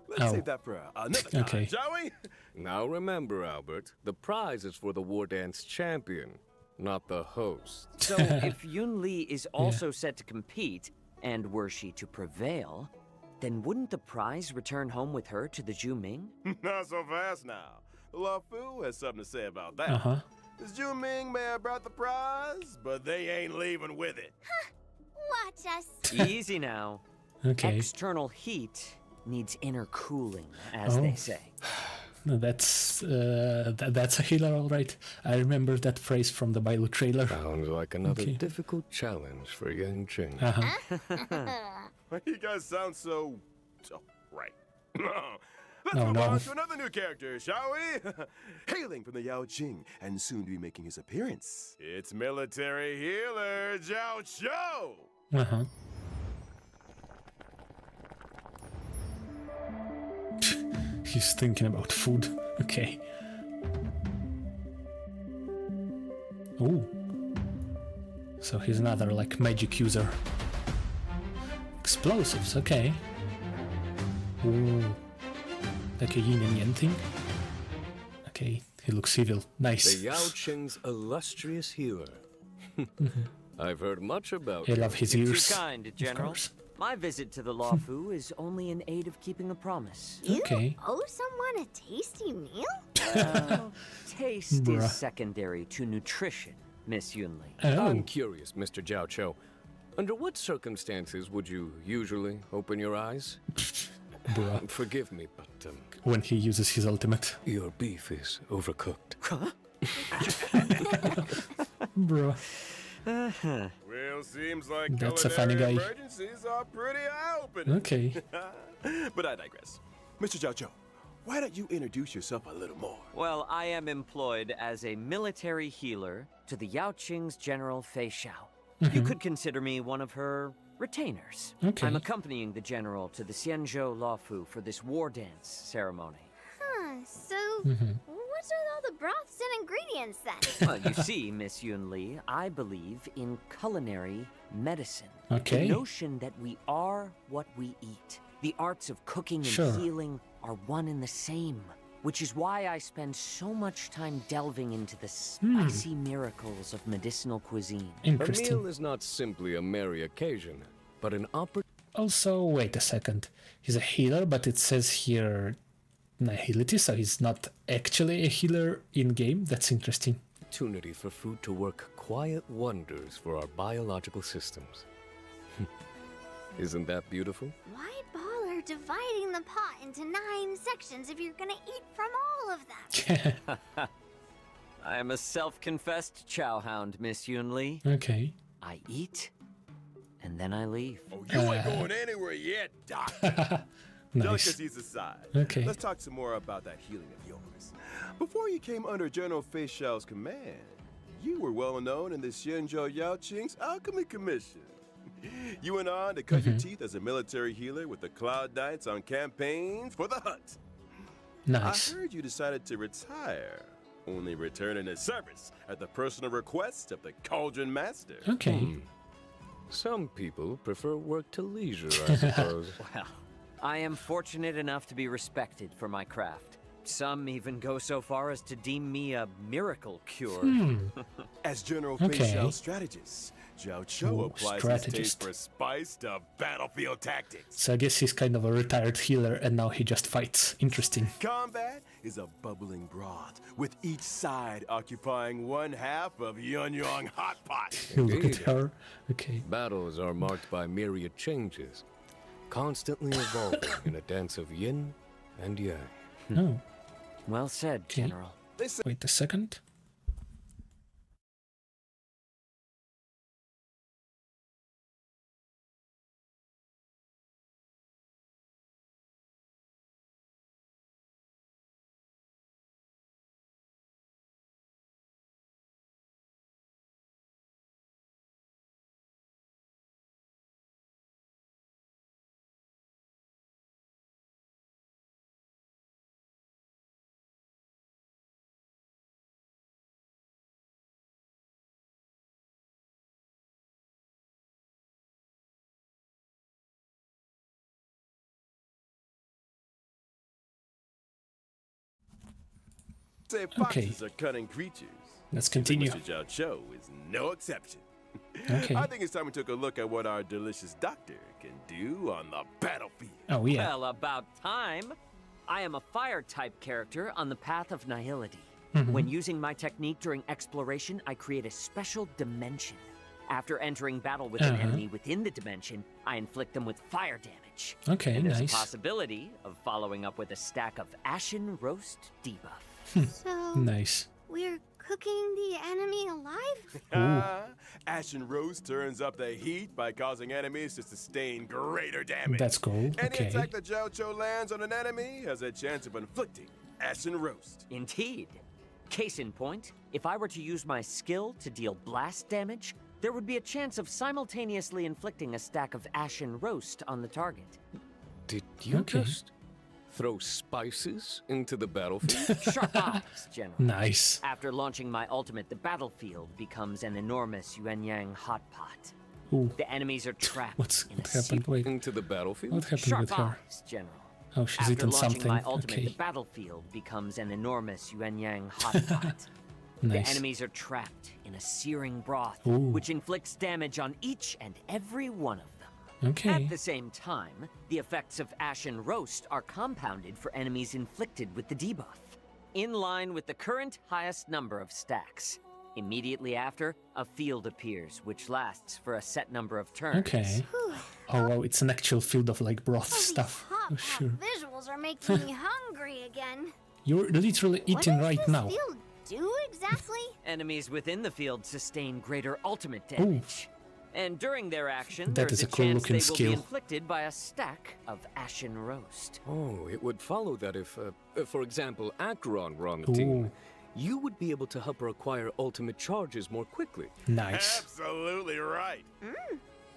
Speaker 7: Let's save that for another time,
Speaker 1: Okay.
Speaker 7: shall we?
Speaker 10: Now remember, Albert, the prize is for the War Dance champion, not the host.
Speaker 6: So if Yunli is also set to compete, and were she to prevail, then wouldn't the prize return home with her to the Zhu Ming?
Speaker 7: Not so fast now. The Law Fu has something to say about that.
Speaker 1: Uh-huh.
Speaker 7: The Zhu Ming may have brought the prize, but they ain't leaving with it.
Speaker 9: Watch us.
Speaker 6: Easy now.
Speaker 1: Okay.
Speaker 6: External heat needs inner cooling, as they say.
Speaker 1: That's that's a healer, all right. I remember that phrase from the Bailu trailer.
Speaker 10: Sounds like another difficult challenge for Yang Ching.
Speaker 7: Why you guys sound so right? Let's
Speaker 1: Oh,
Speaker 7: move
Speaker 1: no.
Speaker 7: on to another new character, shall we? Hailing from the Yao Qing and soon to be making his appearance, it's military healer Zhao Chou.
Speaker 1: Uh-huh. He's thinking about food. Okay. Ooh. So he's another, like, magic user. Explosives, okay. Ooh. Like a yin and yang thing. Okay, he looks evil. Nice.
Speaker 10: The Yao Qing's illustrious healer. I've heard much about
Speaker 1: I love his
Speaker 6: Too
Speaker 1: ears.
Speaker 6: kind, General. My visit to the Luofu is only in aid of keeping a promise.
Speaker 9: You
Speaker 1: Okay.
Speaker 9: owe someone a tasty meal?
Speaker 6: Taste
Speaker 1: Bruh.
Speaker 6: is secondary to nutrition, Miss Yunli.
Speaker 1: Oh.
Speaker 10: I'm curious, Mr. Jiao Cho. Under what circumstances would you usually open your eyes?
Speaker 1: Bruh.
Speaker 10: Forgive me, but
Speaker 1: When he uses his ultimate.
Speaker 10: your beef is overcooked.
Speaker 1: Bruh.
Speaker 7: Well, seems like
Speaker 1: That's a funny
Speaker 7: culinary
Speaker 1: guy.
Speaker 7: emergencies are pretty eye-opening.
Speaker 1: Okay.
Speaker 7: But I digress. Mr. Jiao Cho, why don't you introduce yourself a little more?
Speaker 6: Well, I am employed as a military healer to the Yao Qing's General Fei Xiao. You could consider me one of her retainers.
Speaker 1: Okay.
Speaker 6: I'm accompanying the general to the Xianzhou Luofu for this war dance ceremony.
Speaker 9: Huh, so what's with all the broths and ingredients then?
Speaker 6: Well, you see, Miss Yunli, I believe in culinary medicine.
Speaker 1: Okay.
Speaker 6: The notion that we are what we eat. The arts of cooking and
Speaker 1: Sure.
Speaker 6: healing are one and the same. Which is why I spend so much time delving into the spicy miracles of medicinal cuisine.
Speaker 10: A
Speaker 1: Interesting.
Speaker 10: meal is not simply a merry occasion, but an
Speaker 1: Also, wait a second. He's a healer, but it says here nihility, so he's not actually a healer in-game. That's interesting.
Speaker 10: opportunity for food to work quiet wonders for our biological systems. Isn't that beautiful?
Speaker 9: Why bother dividing the pot into 9 sections if you're gonna eat from all of them?
Speaker 6: I am a self-confessed chowhound, Miss Yunli.
Speaker 1: Okay.
Speaker 6: I eat, and then I leave.
Speaker 7: Oh, you ain't going anywhere yet, Doc.
Speaker 1: Nice.
Speaker 7: Delicacies aside,
Speaker 1: Okay.
Speaker 7: let's talk some more about that healing of yours. Before you came under General Fei Xiao's command, you were well known in the Xianzhou Yao Qing's Alchemy Commission. You went on to cut your teeth as a military healer with the Cloud Knights on campaigns for the hunt.
Speaker 1: Nice.
Speaker 7: I heard you decided to retire, only returning to service at the personal request of the Cauldron Master.
Speaker 1: Okay.
Speaker 10: Some people prefer work to leisure, I suppose.
Speaker 6: Well, I am fortunate enough to be respected for my craft. Some even go so far as to deem me a miracle cure.
Speaker 7: As General
Speaker 1: Okay.
Speaker 7: Fei Xiao's strategist, Jiao Cho
Speaker 1: Ooh,
Speaker 7: applies his
Speaker 1: strategist.
Speaker 7: taste for spice to battlefield tactics.
Speaker 1: So I guess he's kind of a retired healer and now he just fights. Interesting.
Speaker 7: Combat is a bubbling broth, with each side occupying one half of Yunyang Hot Pot.
Speaker 1: Look at
Speaker 10: Indeed.
Speaker 1: her. Okay.
Speaker 10: Battles are marked by myriad changes, constantly evolving in a dance of yin and yang.
Speaker 1: Oh,
Speaker 6: Well said,
Speaker 1: Okay.
Speaker 6: General.
Speaker 1: wait a second.
Speaker 7: Say
Speaker 1: Okay.
Speaker 7: foxes are cunning creatures.
Speaker 1: Let's continue.
Speaker 7: Mr. Jiao Cho is no exception.
Speaker 1: Okay.
Speaker 7: I think it's time we took a look at what our delicious doctor can do on the battlefield.
Speaker 1: Oh, yeah.
Speaker 6: Well, about time. I am a fire-type character on the path of nihility. When using my technique during exploration, I create a special dimension. After entering battle with an enemy within the dimension, I inflict them with fire damage.
Speaker 1: Okay,
Speaker 6: And there's
Speaker 1: nice.
Speaker 6: a possibility of following up with a stack of Ashen Roast debuff.
Speaker 9: So,
Speaker 1: Nice.
Speaker 9: we're cooking the enemy alive?
Speaker 7: Ashen Roast turns up the heat by causing enemies to sustain greater damage.
Speaker 1: That's cool.
Speaker 7: Any
Speaker 1: Okay.
Speaker 7: attack that Jiao Cho lands on an enemy has a chance of inflicting Ashen Roast.
Speaker 6: Indeed. Case in point, if I were to use my skill to deal blast damage, there would be a chance of simultaneously inflicting a stack of Ashen Roast on the target.
Speaker 10: Did you
Speaker 1: Okay.
Speaker 10: just Throw spices into the battlefield?
Speaker 6: Sharp eyes, General.
Speaker 1: Nice.
Speaker 6: After launching my ultimate, the battlefield becomes an enormous Yuan-Yang hot pot.
Speaker 1: Ooh.
Speaker 6: The enemies are trapped
Speaker 1: What
Speaker 6: in a
Speaker 1: happened? Wait.
Speaker 10: Into the battlefield?
Speaker 1: What happened
Speaker 6: Sharp
Speaker 1: with her?
Speaker 6: eyes, General.
Speaker 1: Oh, she's
Speaker 6: After
Speaker 1: eaten
Speaker 6: launching
Speaker 1: something.
Speaker 6: my ultimate,
Speaker 1: Okay.
Speaker 6: the battlefield becomes an enormous Yuan-Yang hot pot. The
Speaker 1: Nice.
Speaker 6: enemies are trapped in a searing broth,
Speaker 1: Ooh.
Speaker 6: which inflicts damage on each and every one of them.
Speaker 1: Okay.
Speaker 6: At the same time, the effects of Ashen Roast are compounded for enemies inflicted with the debuff, in line with the current highest number of stacks. Immediately after, a field appears, which lasts for a set number of turns.
Speaker 1: Okay. Oh wow, it's an actual field of like broth
Speaker 9: These
Speaker 1: stuff.
Speaker 9: hot
Speaker 1: Oh,
Speaker 9: pot
Speaker 1: sure.
Speaker 9: visuals are making me hungry again.
Speaker 1: You're literally eating
Speaker 9: what does
Speaker 1: right
Speaker 9: this
Speaker 1: now.
Speaker 9: field do exactly?
Speaker 6: Enemies within the field sustain greater ultimate damage. And during their action,
Speaker 1: That
Speaker 6: there's
Speaker 1: is a cool
Speaker 6: chance
Speaker 1: looking
Speaker 6: they will
Speaker 1: skill.
Speaker 6: be inflicted by a stack of Ashen Roast.
Speaker 10: Oh, it would follow that if, for example, Acheron were on the team,
Speaker 1: Ooh.
Speaker 10: you would be able to help her acquire ultimate charges more quickly.
Speaker 1: Nice.
Speaker 7: Absolutely right.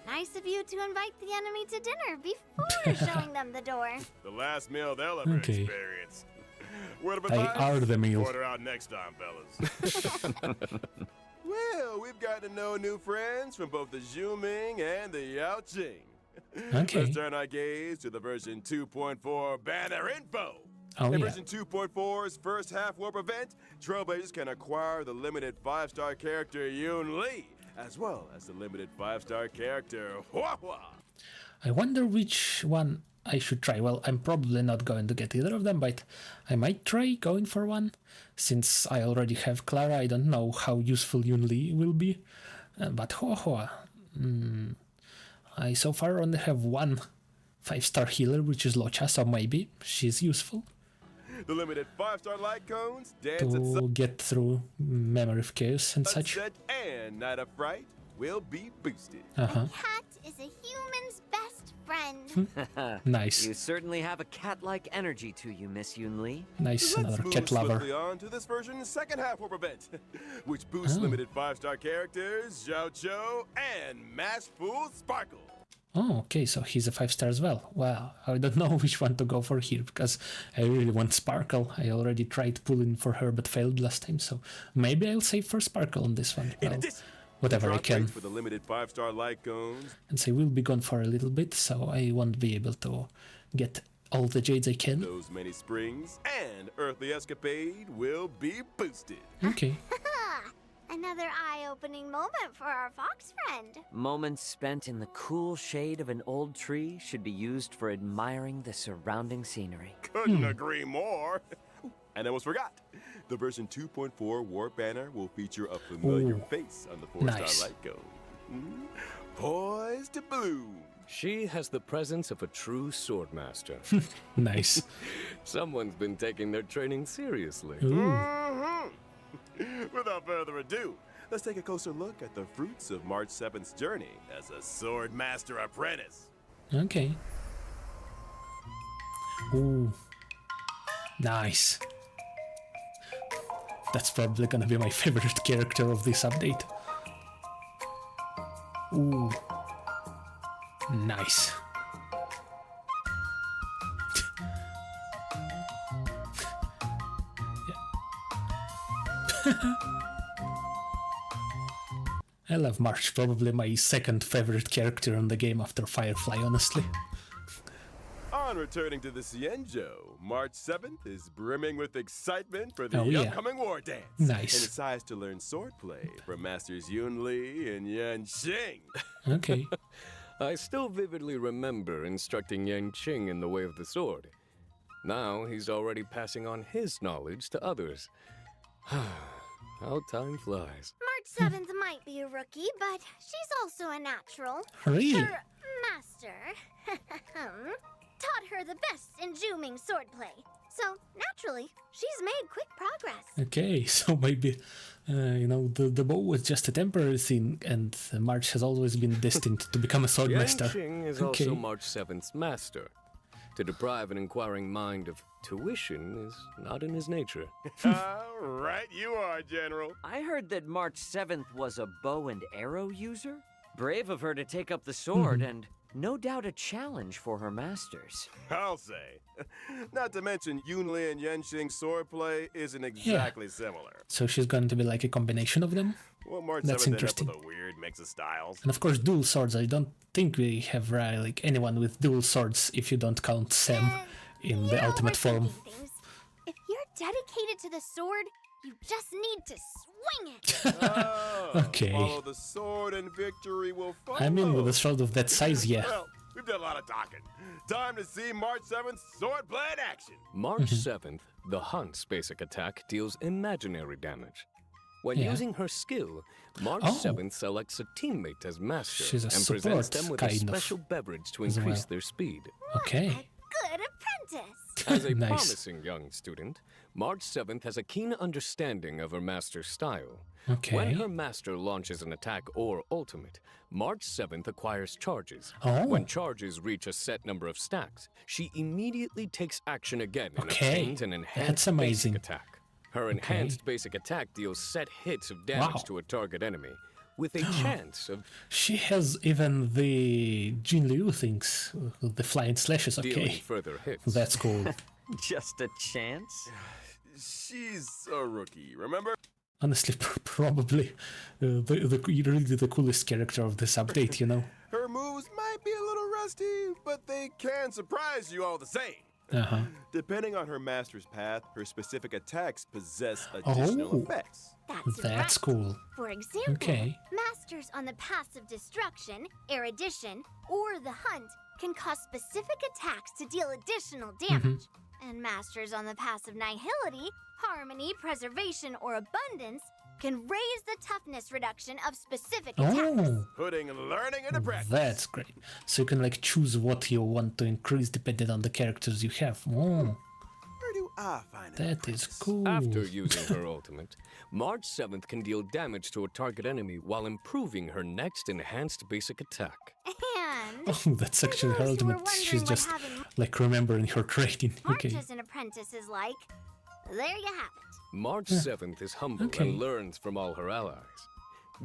Speaker 9: Nice of you to invite the enemy to dinner before showing them the door.
Speaker 7: The last meal they'll ever
Speaker 1: Okay.
Speaker 7: experience. Word of
Speaker 1: They
Speaker 7: advice?
Speaker 1: are the meal.
Speaker 7: Order out next time, fellas. Well, we've gotten to know new friends from both the Zhuming and the Yao Qing.
Speaker 1: Okay.
Speaker 7: Let's turn our gaze to the version 2.4 banner info.
Speaker 1: Oh,
Speaker 7: In
Speaker 1: yeah.
Speaker 7: version 2.4's first half warp event, Trailblazers can acquire the limited 5-star character Yoon Lee, as well as the limited 5-star character Hua Hua.
Speaker 1: I wonder which one I should try. Well, I'm probably not going to get either of them, but I might try going for one. Since I already have Clara, I don't know how useful Yoon Lee will be. But Hua Hua, I so far only have one 5-star healer, which is Locha, so maybe she's useful
Speaker 7: The limited 5-star light cones, Dance at
Speaker 1: to get through Memory of Chaos and such.
Speaker 7: Sunset and Night of Fright will be boosted.
Speaker 1: Uh-huh.
Speaker 9: Cat is a human's best friend.
Speaker 1: Nice.
Speaker 6: You certainly have a cat-like energy to you, Miss Yoon Lee.
Speaker 1: Nice,
Speaker 7: Let's
Speaker 1: another
Speaker 7: move
Speaker 1: cat lover.
Speaker 7: swiftly on to this version's second half warp event, which boosts
Speaker 1: Oh.
Speaker 7: limited 5-star characters Zhao Cho and Mashful Sparkle.
Speaker 1: Oh, okay, so he's a 5-star as well. Wow, I don't know which one to go for here, because I really want Sparkle. I already tried pulling for her, but failed last time, so maybe I'll save for Sparkle on this one.
Speaker 7: In
Speaker 1: Well,
Speaker 7: addition,
Speaker 1: whatever I
Speaker 7: drop
Speaker 1: can.
Speaker 7: rates for the limited 5-star light cones.
Speaker 1: And so we'll be gone for a little bit, so I won't be able to get all the jades I can.
Speaker 7: Those many springs and Earthly Escapade will be boosted.
Speaker 1: Okay.
Speaker 9: Another eye-opening moment for our fox friend.
Speaker 6: Moments spent in the cool shade of an old tree should be used for admiring the surrounding scenery.
Speaker 7: Couldn't agree more. And almost forgot. The version 2.4 Warp Banner will feature a familiar
Speaker 1: Ooh.
Speaker 7: face on the 4-star
Speaker 1: Nice.
Speaker 7: light cone. Poised to bloom.
Speaker 10: She has the presence of a true swordmaster.
Speaker 1: Nice.
Speaker 10: Someone's been taking their training seriously.
Speaker 7: Mhm. Without further ado, let's take a closer look at the fruits of March 7th's journey as a sword master apprentice.
Speaker 1: Okay. Ooh. Nice. That's probably gonna be my favorite character of this update. Ooh. Nice. I love March, probably my second favorite character in the game after Firefly, honestly.
Speaker 7: On returning to the Xianzhou, March 7th is brimming with excitement for the
Speaker 1: Oh, yeah.
Speaker 7: upcoming war dance.
Speaker 1: Nice.
Speaker 7: And decides to learn swordplay from Masters Yoon Lee and Yan Qing.
Speaker 1: Okay.
Speaker 10: I still vividly remember instructing Yang Qing in the way of the sword. Now he's already passing on his knowledge to others. How time flies.
Speaker 9: March 7th might be a rookie, but she's also a natural.
Speaker 1: Really?
Speaker 9: Her master taught her the best in Zooming swordplay. So, naturally, she's made quick progress.
Speaker 1: Okay, so maybe, the bow was just a temporary thing, and March has always been destined to become a
Speaker 10: Yang
Speaker 1: swordmaster.
Speaker 10: Qing is
Speaker 1: Okay.
Speaker 10: also March 7th's master. To deprive an inquiring mind of tuition is not in his nature.
Speaker 7: Right you are, General.
Speaker 6: I heard that March 7th was a bow and arrow user. Brave of her to take up the sword and No doubt a challenge for her masters.
Speaker 7: I'll say. Not to mention Yunli and Yenxing's swordplay isn't exactly similar.
Speaker 1: So she's going to be like a combination of them?
Speaker 7: Well, March
Speaker 1: That's
Speaker 7: 7th ended up
Speaker 1: interesting.
Speaker 7: with a weird mix of styles.
Speaker 1: And of course, dual swords. I don't think we have like anyone with dual swords if you don't count Sam in the ultimate form.
Speaker 9: Things. If you're dedicated to the sword, you just need to swing it.
Speaker 1: Okay.
Speaker 7: Follow the sword and victory will follow.
Speaker 1: I mean, with a sword of that size, yeah.
Speaker 7: Well, we've done a lot of talking. Time to see March 7th swordplay in action.
Speaker 10: March 7th, the Hunt's basic attack deals imaginary damage. When
Speaker 1: Yeah.
Speaker 10: using her skill, March
Speaker 1: Oh.
Speaker 10: 7th selects a teammate as master
Speaker 1: She's a
Speaker 10: and presents
Speaker 1: support,
Speaker 10: them with a
Speaker 1: kind of,
Speaker 10: special beverage to
Speaker 1: as
Speaker 10: increase
Speaker 1: well.
Speaker 10: their speed.
Speaker 1: Okay.
Speaker 9: Good apprentice.
Speaker 10: As a
Speaker 1: Nice.
Speaker 10: promising young student, March 7th has a keen understanding of her master's style.
Speaker 1: Okay.
Speaker 10: When her master launches an attack or ultimate, March 7th acquires charges.
Speaker 1: Oh.
Speaker 10: When charges reach a set number of stacks, she immediately takes action again and
Speaker 1: Okay.
Speaker 10: obtains an
Speaker 1: That's
Speaker 10: enhanced
Speaker 1: amazing.
Speaker 10: basic attack. Her enhanced basic attack deals set hits of damage
Speaker 1: Wow.
Speaker 10: to a target enemy, with a chance of
Speaker 1: She has even the Jin Liu things, the flying slashes.
Speaker 10: dealing
Speaker 1: Okay.
Speaker 10: further hits.
Speaker 1: That's cool.
Speaker 6: Just a chance?
Speaker 7: She's a rookie, remember?
Speaker 1: Honestly, probably really the coolest character of this update, you know?
Speaker 7: Her moves might be a little rusty, but they can surprise you all the same.
Speaker 1: Uh-huh.
Speaker 7: Depending on her master's path, her specific attacks possess additional
Speaker 1: Oh.
Speaker 7: effects.
Speaker 1: That's cool.
Speaker 9: For example,
Speaker 1: Okay.
Speaker 9: masters on the paths of destruction, erudition, or the hunt can cause specific attacks to deal additional damage. And masters on the paths of nihility, harmony, preservation, or abundance can raise the toughness reduction of specific attacks.
Speaker 1: Oh,
Speaker 7: Putting learning into practice.
Speaker 1: that's great. So you can like choose what you want to increase depending on the characters you have. Oh,
Speaker 7: Where do I find it?
Speaker 1: that is cool.
Speaker 10: After using her ultimate, March 7th can deal damage to a target enemy while improving her next enhanced basic attack.
Speaker 9: And
Speaker 1: Oh, that's actually her
Speaker 9: those who were
Speaker 1: ultimate. She's
Speaker 9: wondering what
Speaker 1: just
Speaker 9: having
Speaker 1: like remembering her training.
Speaker 9: March
Speaker 1: Okay.
Speaker 9: as an apprentice is like, there you have it.
Speaker 10: March 7th is humble
Speaker 1: Okay.
Speaker 10: and learns from all her allies.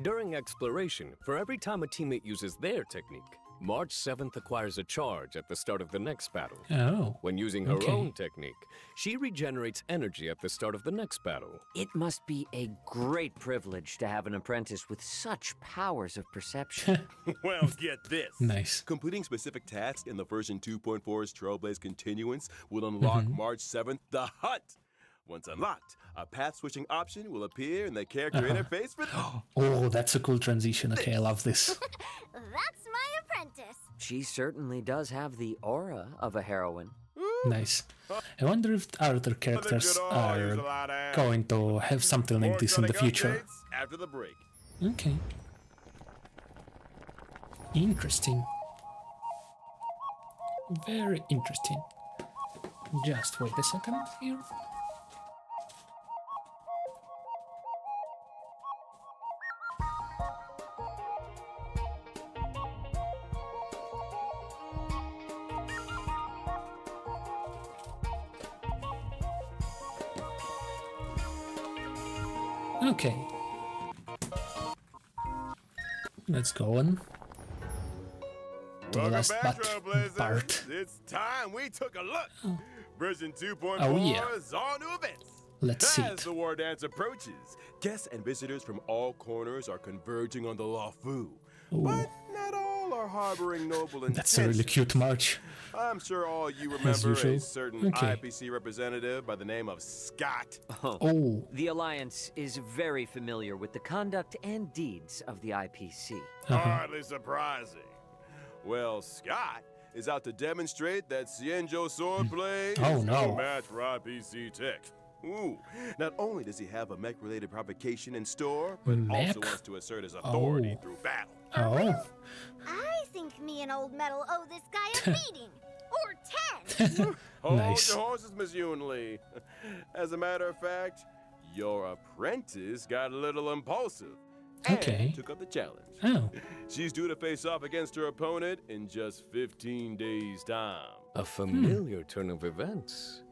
Speaker 10: During exploration, for every time a teammate uses their technique, March 7th acquires a charge at the start of the next battle.
Speaker 1: Oh.
Speaker 10: When using her
Speaker 1: Okay.
Speaker 10: own technique, she regenerates energy at the start of the next battle.
Speaker 6: It must be a great privilege to have an apprentice with such powers of perception.
Speaker 7: Well, get this.
Speaker 1: Nice.
Speaker 7: Completing specific tasks in the version 2.4's Trailblaze Continuance will unlock March 7th the Hunt. Once unlocked, a path-switching option will appear in the character interface for...
Speaker 1: Oh, that's a cool transition. Okay, I love this.
Speaker 9: That's my apprentice.
Speaker 6: She certainly does have the aura of a heroine.
Speaker 1: Nice. I wonder if other characters are going to have something like this in the future.
Speaker 7: After the break.
Speaker 1: Okay. Interesting. Very interesting. Just wait a second here. Okay. Let's go on. To the
Speaker 7: Welcome
Speaker 1: last
Speaker 7: back, Trailblazers.
Speaker 1: part.
Speaker 7: It's time we took a look. Version 2.4
Speaker 1: Oh, yeah.
Speaker 7: is all new events.
Speaker 1: Let's see
Speaker 7: As
Speaker 1: it.
Speaker 7: the war dance approaches, guests and visitors from all corners are converging on the Lawfu. But not all are harboring noble intentions.
Speaker 1: That's a really cute march.
Speaker 7: I'm sure all you remember
Speaker 1: usual.
Speaker 7: a certain
Speaker 1: Okay.
Speaker 7: IPC representative by the name of Scott.
Speaker 1: Oh.
Speaker 6: The Alliance is very familiar with the conduct and deeds of the IPC.
Speaker 7: Hardly surprising. Well, Scott is out to demonstrate that Xianzhou swordplay
Speaker 1: Oh,
Speaker 7: is
Speaker 1: no.
Speaker 7: match for IPC tech. Ooh, not only does he have a mech-related provocation in store, but
Speaker 1: Mech?
Speaker 7: also wants to assert his authority
Speaker 1: Oh.
Speaker 7: through battle.
Speaker 1: Oh.
Speaker 9: I think me and Old Metal owe this guy a meeting. Or 10.
Speaker 7: Hold
Speaker 1: Nice.
Speaker 7: your horses, Miss Yunli. As a matter of fact, your apprentice got a little impulsive and
Speaker 1: Okay.
Speaker 7: took up the challenge.
Speaker 1: Oh.
Speaker 7: She's due to face off against her opponent in just 15 days' time.
Speaker 10: A familiar turn of events.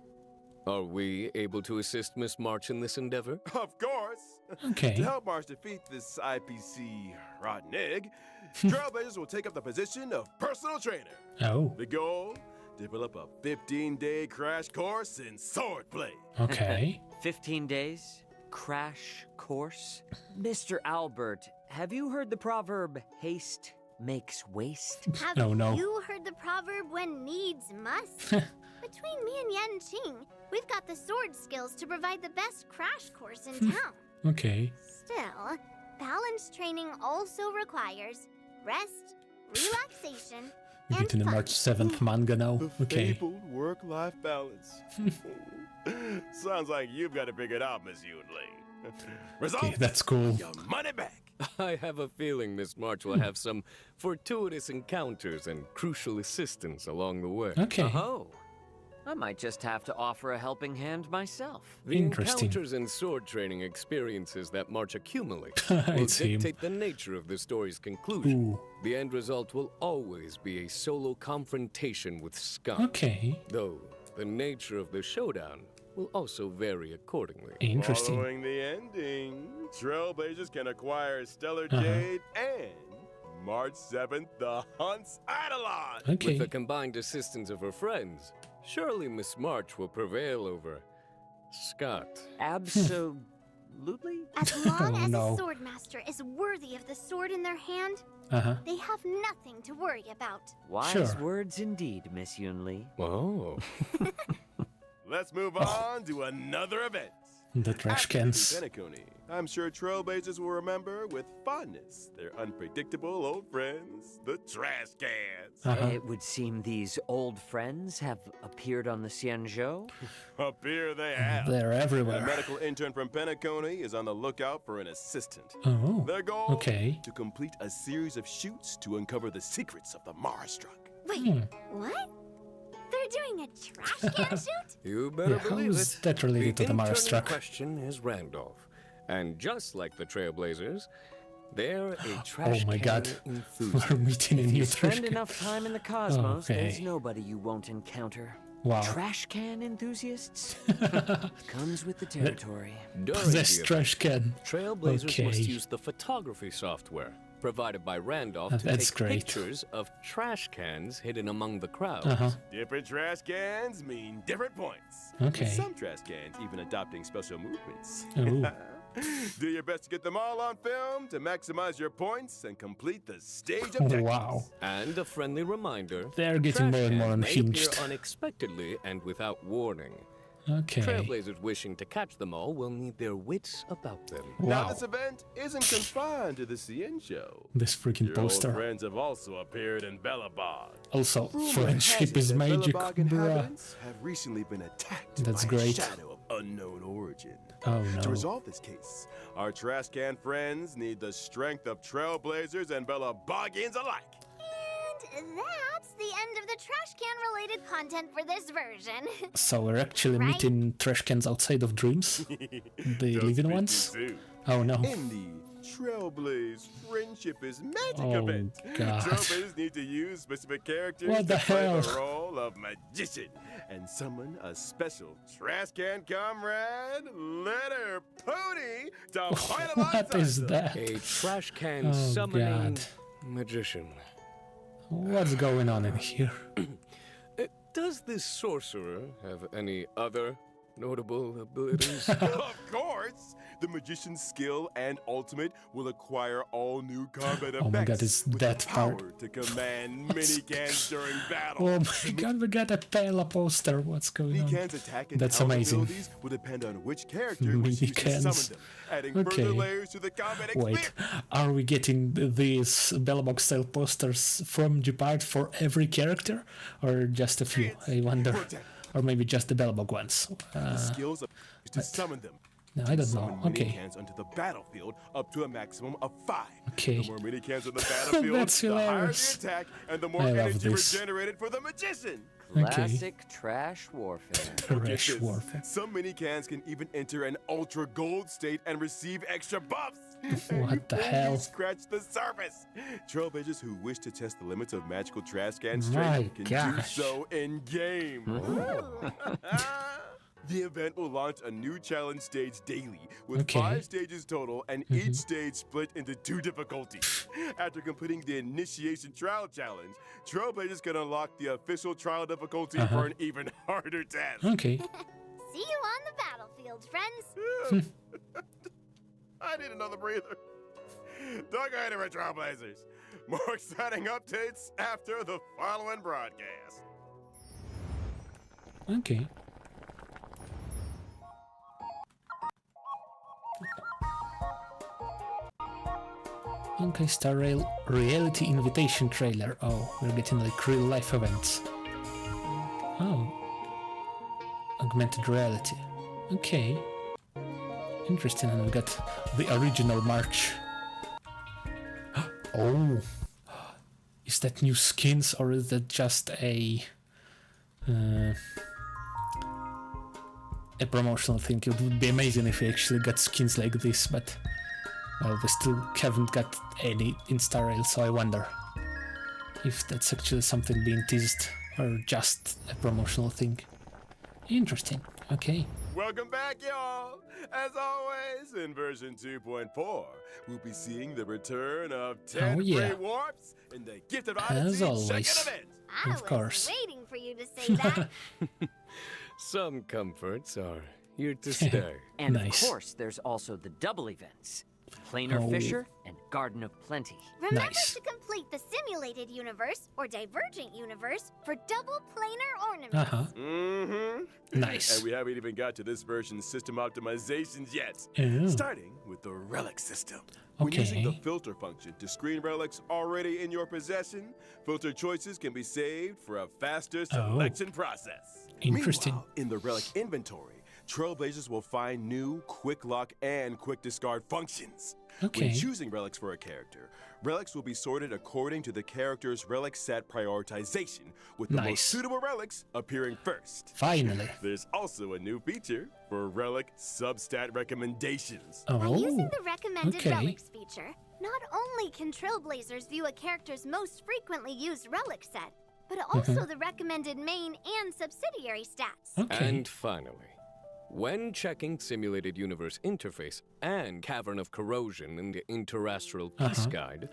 Speaker 10: Are we able to assist Miss March in this endeavor?
Speaker 7: Of course.
Speaker 1: Okay.
Speaker 7: To help March defeat this IPC rotten egg, Trailblazers will take up the position of personal trainer.
Speaker 1: Oh.
Speaker 7: The goal? Develop a 15-day crash course in swordplay.
Speaker 1: Okay.
Speaker 6: 15 days? Crash course? Mr. Albert, have you heard the proverb, haste makes waste?
Speaker 9: Have you heard the proverb, when needs must? Between me and Yan Qing, we've got the sword skills to provide the best crash course in town.
Speaker 1: Okay.
Speaker 9: Still, balance training also requires rest, relaxation,
Speaker 1: We're
Speaker 9: and
Speaker 1: getting a
Speaker 9: fun.
Speaker 1: March 7th manga now.
Speaker 7: The
Speaker 1: Okay.
Speaker 7: fabled work-life balance. Sounds like you've got it figured out, Miss Yunli. Result?
Speaker 1: Okay, that's cool.
Speaker 7: Your money back.
Speaker 10: I have a feeling Miss March will have some fortuitous encounters and crucial assistance along the way.
Speaker 1: Okay.
Speaker 6: Oh, I might just have to offer a helping hand myself.
Speaker 10: The
Speaker 1: Interesting.
Speaker 10: encounters and sword training experiences that March accumulates
Speaker 1: I
Speaker 10: will
Speaker 1: see him.
Speaker 10: dictate the nature of the story's conclusion.
Speaker 1: Ooh.
Speaker 10: The end result will always be a solo confrontation with Skunk.
Speaker 1: Okay.
Speaker 10: Though the nature of the showdown will also vary accordingly.
Speaker 1: Interesting.
Speaker 7: Following the ending, Trailblazers can acquire Stellar Jade and March 7th, the Hunt's Eidolon.
Speaker 1: Okay.
Speaker 10: With the combined assistance of her friends, surely Miss March will prevail over Scott.
Speaker 6: Absolutely?
Speaker 9: As long
Speaker 1: Oh,
Speaker 9: as
Speaker 1: no.
Speaker 9: a swordmaster is worthy of the sword in their hand,
Speaker 1: Uh-huh.
Speaker 9: they have nothing to worry about.
Speaker 6: Wise
Speaker 1: Sure.
Speaker 6: words indeed, Miss Yunli.
Speaker 10: Oh.
Speaker 7: Let's move on to another event.
Speaker 1: The trash cans.
Speaker 7: Penacony. I'm sure Trailblazers will remember with fondness their unpredictable old friends, the trash cans.
Speaker 1: Uh-huh.
Speaker 6: It would seem these old friends have appeared on the Xianzhou.
Speaker 7: Up here they have.
Speaker 1: They're
Speaker 7: A
Speaker 1: everywhere.
Speaker 7: medical intern from Penacony is on the lookout for an assistant.
Speaker 1: Oh.
Speaker 7: Their goal?
Speaker 1: Okay.
Speaker 7: To complete a series of shoots to uncover the secrets of the Marastruck.
Speaker 9: Wait, what? They're doing a trash can shoot?
Speaker 10: You better
Speaker 1: Yeah, how
Speaker 10: believe
Speaker 1: is
Speaker 10: it.
Speaker 1: that related to the
Speaker 10: intern in
Speaker 1: Marastruck?
Speaker 10: question is Randolph. And just like the Trailblazers, they're a trash
Speaker 1: Oh my
Speaker 10: can
Speaker 1: god.
Speaker 10: enthusiast.
Speaker 1: We're meeting a
Speaker 6: If
Speaker 1: new
Speaker 6: you
Speaker 1: trash
Speaker 6: spend
Speaker 1: can.
Speaker 6: enough time in the cosmos, there's
Speaker 1: Okay.
Speaker 6: nobody you won't encounter.
Speaker 1: Wow.
Speaker 6: Trash can enthusiasts? Comes with the territory.
Speaker 10: During
Speaker 1: Possessed
Speaker 10: the
Speaker 1: trash can.
Speaker 10: Trailblazers must
Speaker 1: Okay.
Speaker 10: use the photography software provided by Randolph to
Speaker 1: That's
Speaker 10: take
Speaker 1: great.
Speaker 10: pictures of trash cans hidden among the crowd.
Speaker 1: Uh-huh.
Speaker 7: Different trash cans mean different points.
Speaker 1: Okay.
Speaker 7: With some trash cans even adopting special movements.
Speaker 1: Ooh.
Speaker 7: Do your best to get them all on film to maximize your points and complete the stage
Speaker 1: Oh,
Speaker 7: objectives.
Speaker 1: wow.
Speaker 10: And a friendly reminder,
Speaker 1: They're getting
Speaker 10: trash
Speaker 1: more and more
Speaker 10: cans may appear
Speaker 1: unhinged.
Speaker 10: unexpectedly and without warning.
Speaker 1: Okay.
Speaker 10: Trailblazers wishing to catch them all will need their wits about them.
Speaker 7: Now
Speaker 1: Wow.
Speaker 7: this event isn't confined to the CN show.
Speaker 1: This freaking
Speaker 7: Your old
Speaker 1: poster.
Speaker 7: friends have also appeared in Belobog.
Speaker 1: Also,
Speaker 7: Rumor
Speaker 1: friendship
Speaker 7: has
Speaker 1: is
Speaker 7: it that
Speaker 1: magic,
Speaker 7: Belobog
Speaker 1: bruh.
Speaker 7: inhabitants have recently been attacked
Speaker 1: That's
Speaker 7: by
Speaker 1: great.
Speaker 7: a shadow of unknown origin.
Speaker 1: Oh
Speaker 7: To
Speaker 1: no.
Speaker 7: resolve this case, our trash can friends need the strength of Trailblazers and Belobogians alike.
Speaker 9: And that's the end of the trash can related content for this version.
Speaker 1: So we're actually
Speaker 9: Right?
Speaker 1: meeting trash cans outside of dreams? The
Speaker 7: Don't
Speaker 1: living
Speaker 7: speak
Speaker 1: ones?
Speaker 7: too soon.
Speaker 1: Oh no.
Speaker 7: In the Trailblaze Friendship is Magic
Speaker 1: Oh,
Speaker 7: event,
Speaker 1: God.
Speaker 7: Trailblazers need to use specific characters
Speaker 1: What
Speaker 7: to
Speaker 1: the
Speaker 7: play the
Speaker 1: hell?
Speaker 7: role of magician and summon a special trash can comrade, Letter Pony, to fight
Speaker 1: What is
Speaker 7: alongside them.
Speaker 1: that?
Speaker 10: A trash can
Speaker 1: Oh,
Speaker 10: summoning
Speaker 1: God.
Speaker 10: magician.
Speaker 1: What's going on in here?
Speaker 10: Does this sorcerer have any other notable abilities?
Speaker 7: Of course! The magician's skill and ultimate will acquire all new combat effects.
Speaker 1: Oh my God, it's
Speaker 7: with
Speaker 1: that
Speaker 7: the power
Speaker 1: part.
Speaker 7: to command mini cans during battle.
Speaker 1: Oh my god, we got a Pela poster. What's going
Speaker 7: Mini
Speaker 1: on?
Speaker 7: cans attack and
Speaker 1: That's
Speaker 7: health
Speaker 1: amazing.
Speaker 7: abilities will depend on which character
Speaker 1: Mini
Speaker 7: wishes to
Speaker 1: cans.
Speaker 7: summon them, adding
Speaker 1: Okay.
Speaker 7: further layers to the combat
Speaker 1: Wait,
Speaker 7: experience.
Speaker 1: are we getting these Belobog style posters from Gepard for every character? Or just a few? I wonder. Or maybe just the Belobog ones?
Speaker 7: The skills of to summon them.
Speaker 1: No, I don't
Speaker 7: Summon
Speaker 1: know.
Speaker 7: mini
Speaker 1: Okay.
Speaker 7: cans onto the battlefield up to a maximum of 5.
Speaker 1: Okay.
Speaker 7: The more mini cans on the battlefield,
Speaker 1: That's
Speaker 7: the higher the
Speaker 1: hilarious.
Speaker 7: attack and the more
Speaker 1: I love
Speaker 7: energy
Speaker 1: this.
Speaker 7: regenerated for the magician.
Speaker 6: Classic trash warfare.
Speaker 7: Get
Speaker 1: Trash
Speaker 7: this,
Speaker 1: warfare.
Speaker 7: some mini cans can even enter an ultra gold state and receive extra buffs. And
Speaker 1: What
Speaker 7: you've
Speaker 1: the
Speaker 7: only
Speaker 1: hell?
Speaker 7: scratched the surface. Trailblazers who wish to test the limits of magical trash can
Speaker 1: My
Speaker 7: strength can do
Speaker 1: gosh.
Speaker 7: so in game. The event will launch a new challenge stage daily, with
Speaker 1: Okay.
Speaker 7: 5 stages total, and each stage split into 2 difficulties. After completing the Initiation Trial Challenge, Trailblazers can unlock the official trial difficulty for an even harder test.
Speaker 1: Okay.
Speaker 9: See you on the battlefield, friends.
Speaker 7: I need another breather. Don't go anywhere, Trailblazers. More exciting updates after the following broadcast.
Speaker 1: Okay. Okay, Star Rail reality invitation trailer. Oh, we're getting like real life events. Oh. Augmented reality. Okay. Interesting, and we got the original march. Oh. Is that new skins or is that just a promotional thing? It would be amazing if we actually got skins like this, but well, we still haven't got any in Star Rail, so I wonder if that's actually something being teased or just a promotional thing. Interesting. Okay.
Speaker 7: Welcome back, y'all! As always, in version 2.4, we'll be seeing the return of 10 free warps in the Gifted
Speaker 1: As
Speaker 7: Odyssey
Speaker 1: always.
Speaker 7: Second Event.
Speaker 9: I
Speaker 1: Of course.
Speaker 9: was waiting for you to say that.
Speaker 10: Some comforts are here to stay.
Speaker 6: And
Speaker 1: Nice.
Speaker 6: of course, there's also the double events. Planar
Speaker 1: Oh.
Speaker 6: Fissure and Garden of Plenty.
Speaker 9: Remember
Speaker 1: Nice.
Speaker 9: to complete the simulated universe or divergent universe for double planar ornaments.
Speaker 1: Uh-huh.
Speaker 7: Mm-hmm.
Speaker 1: Nice.
Speaker 7: And we haven't even got to this version's system optimizations yet.
Speaker 1: Oh.
Speaker 7: Starting with the relic system. When using the
Speaker 1: Okay.
Speaker 7: filter function to screen relics already in your possession, filter choices can be saved for a faster selection process.
Speaker 1: Interesting.
Speaker 7: Meanwhile, in the relic inventory, Trailblazers will find new quick lock and quick discard functions.
Speaker 1: Okay.
Speaker 7: When choosing relics for a character, relics will be sorted according to the character's relic set prioritization, with the
Speaker 1: Nice.
Speaker 7: most suitable relics appearing first.
Speaker 1: Finally.
Speaker 7: There's also a new feature for relic substat recommendations.
Speaker 9: By
Speaker 1: Oh.
Speaker 9: using the recommended
Speaker 1: okay.
Speaker 9: relics feature, not only can Trailblazers view a character's most frequently used relic set, but also the recommended main and subsidiary stats.
Speaker 1: Okay.
Speaker 10: And finally, when checking Simulated Universe Interface and Cavern of Corrosion in the Interastral Peace Guide,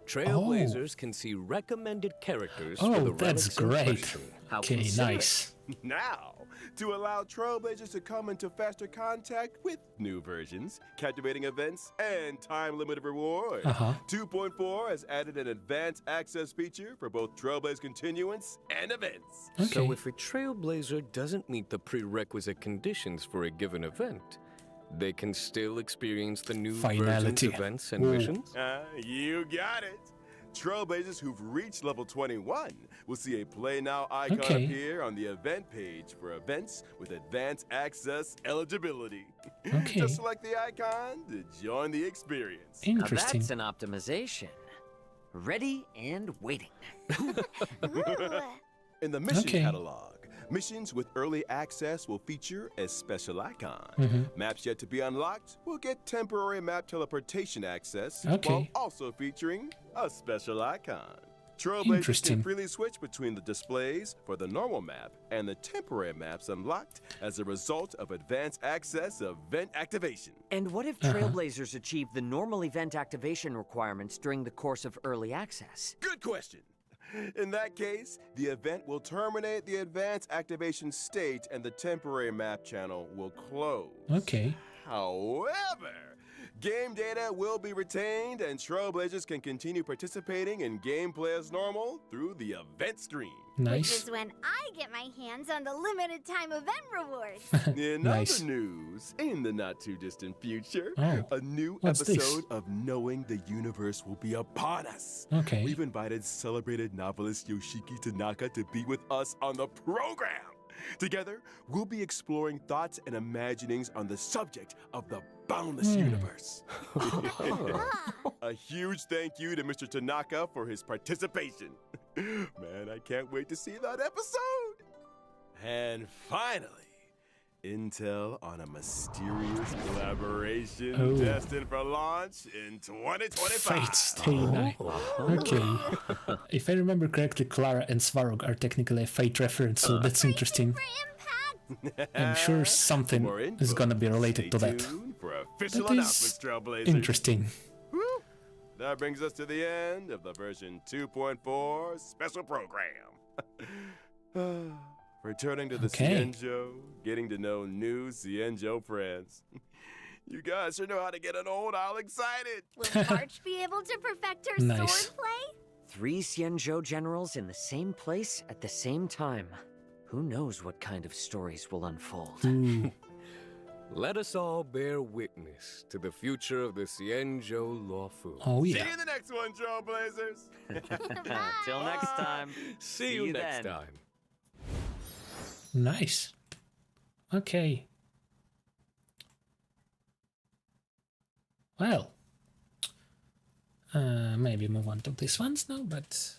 Speaker 10: Trailblazers can see recommended characters for the
Speaker 1: Oh, that's
Speaker 10: relics in
Speaker 1: great.
Speaker 10: question.
Speaker 6: How
Speaker 1: Okay,
Speaker 6: considerate.
Speaker 1: nice.
Speaker 7: Now, to allow Trailblazers to come into faster contact with new versions, captivating events, and time-limited rewards, 2.4 has added an advanced access feature for both Trailblaze Continuance and events.
Speaker 10: So
Speaker 1: Okay.
Speaker 10: if a Trailblazer doesn't meet the prerequisite conditions for a given event, they can still experience the new version's
Speaker 1: Finality.
Speaker 10: events and
Speaker 1: Ooh.
Speaker 10: missions?
Speaker 7: You got it. Trailblazers who've reached level 21 will see a Play Now icon
Speaker 1: Okay.
Speaker 7: appear on the event page for events with advanced access eligibility.
Speaker 1: Okay.
Speaker 7: Just select the icon to join the experience.
Speaker 6: Now
Speaker 1: Interesting.
Speaker 6: that's an optimization. Ready and waiting.
Speaker 9: Ooh.
Speaker 7: In the mission
Speaker 1: Okay.
Speaker 7: catalog, missions with early access will feature a special icon. Maps yet to be unlocked will get temporary map teleportation access while
Speaker 1: Okay.
Speaker 7: also featuring a special icon. Trailblazers
Speaker 1: Interesting.
Speaker 7: can freely switch between the displays for the normal map and the temporary maps unlocked as a result of advanced access event activation.
Speaker 6: And what if Trailblazers achieve the normal event activation requirements during the course of early access?
Speaker 7: Good question. In that case, the event will terminate the advanced activation state and the temporary map channel will close.
Speaker 1: Okay.
Speaker 7: However, game data will be retained and Trailblazers can continue participating in gameplay as normal through the event screen.
Speaker 9: Which
Speaker 1: Nice.
Speaker 9: is when I get my hands on the limited time event rewards.
Speaker 7: In
Speaker 1: Nice.
Speaker 7: other news, in the not too distant future,
Speaker 1: Oh,
Speaker 7: a new
Speaker 1: what's this?
Speaker 7: episode of Knowing the Universe will be upon us.
Speaker 1: Okay.
Speaker 7: We've invited celebrated novelist Yoshiki Tanaka to be with us on the program. Together, we'll be exploring thoughts and imaginings on the subject of the boundless universe. A huge thank you to Mr. Tanaka for his participation. Man, I can't wait to see that episode. And finally, intel on a mysterious collaboration
Speaker 1: Oh.
Speaker 7: destined for launch in 2025.
Speaker 1: Fate Stay Night. Okay. If I remember correctly, Clara and Svarog are technically a Fate reference, so that's interesting.
Speaker 9: For impact!
Speaker 1: I'm sure something is gonna be related to that.
Speaker 7: For official
Speaker 1: That is
Speaker 7: announcements, Trailblazers.
Speaker 1: interesting.
Speaker 7: That brings us to the end of the version 2.4 special program. Returning to the Cienjo, getting to know new Cienjo friends. You guys sure know how to get an old owl excited.
Speaker 9: Will March be able to perfect her sword play?
Speaker 6: 3 Cienjo generals in the same place at the same time. Who knows what kind of stories will unfold?
Speaker 10: Let us all bear witness to the future of the Cienjo Lawful.
Speaker 1: Oh,
Speaker 7: See you in the next one, Trailblazers.
Speaker 6: Till next time.
Speaker 10: See you next time.
Speaker 1: Nice. Okay. Well, maybe move on to these ones now, but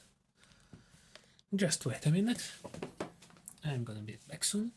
Speaker 1: just wait a minute. I'm gonna be back soon.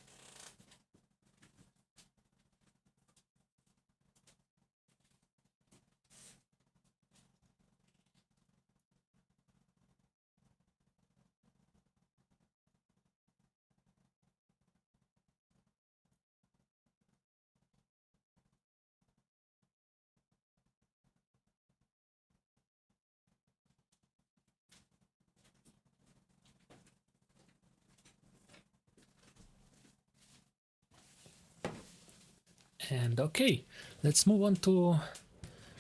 Speaker 1: And okay, let's move on to,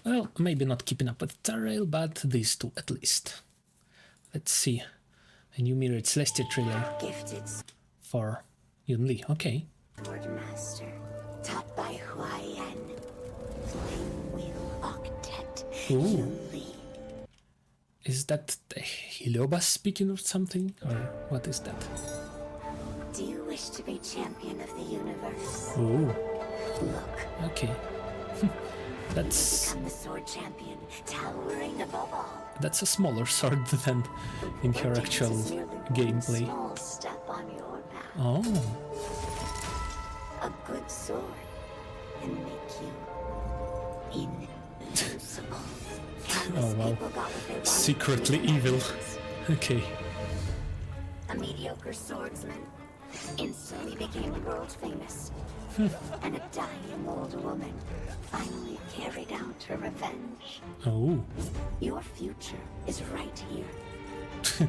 Speaker 1: well, maybe not Keeping Up with Terrail, but these two at least. Let's see. A new Mirrored Celestia trailer for Yun-Li. Okay.
Speaker 13: Swordmaster, taught by Huaiyan, Flame Wheel Octet,
Speaker 1: Ooh.
Speaker 13: Yun-Li.
Speaker 1: Is that Heliobas speaking or something? Or what is that?
Speaker 13: Do you wish to be champion of the universe?
Speaker 1: Ooh.
Speaker 13: Look.
Speaker 1: Okay. That's
Speaker 13: Become the sword champion, towering above all.
Speaker 1: that's a smaller sword than in her actual gameplay.
Speaker 13: Small step on your path.
Speaker 1: Oh.
Speaker 13: A good sword can make you invincible.
Speaker 1: Oh wow. Secretly evil. Okay.
Speaker 13: A mediocre swordsman instantly became world famous. And a dying old woman finally carried out her revenge.
Speaker 1: Oh.
Speaker 13: Your future is right here.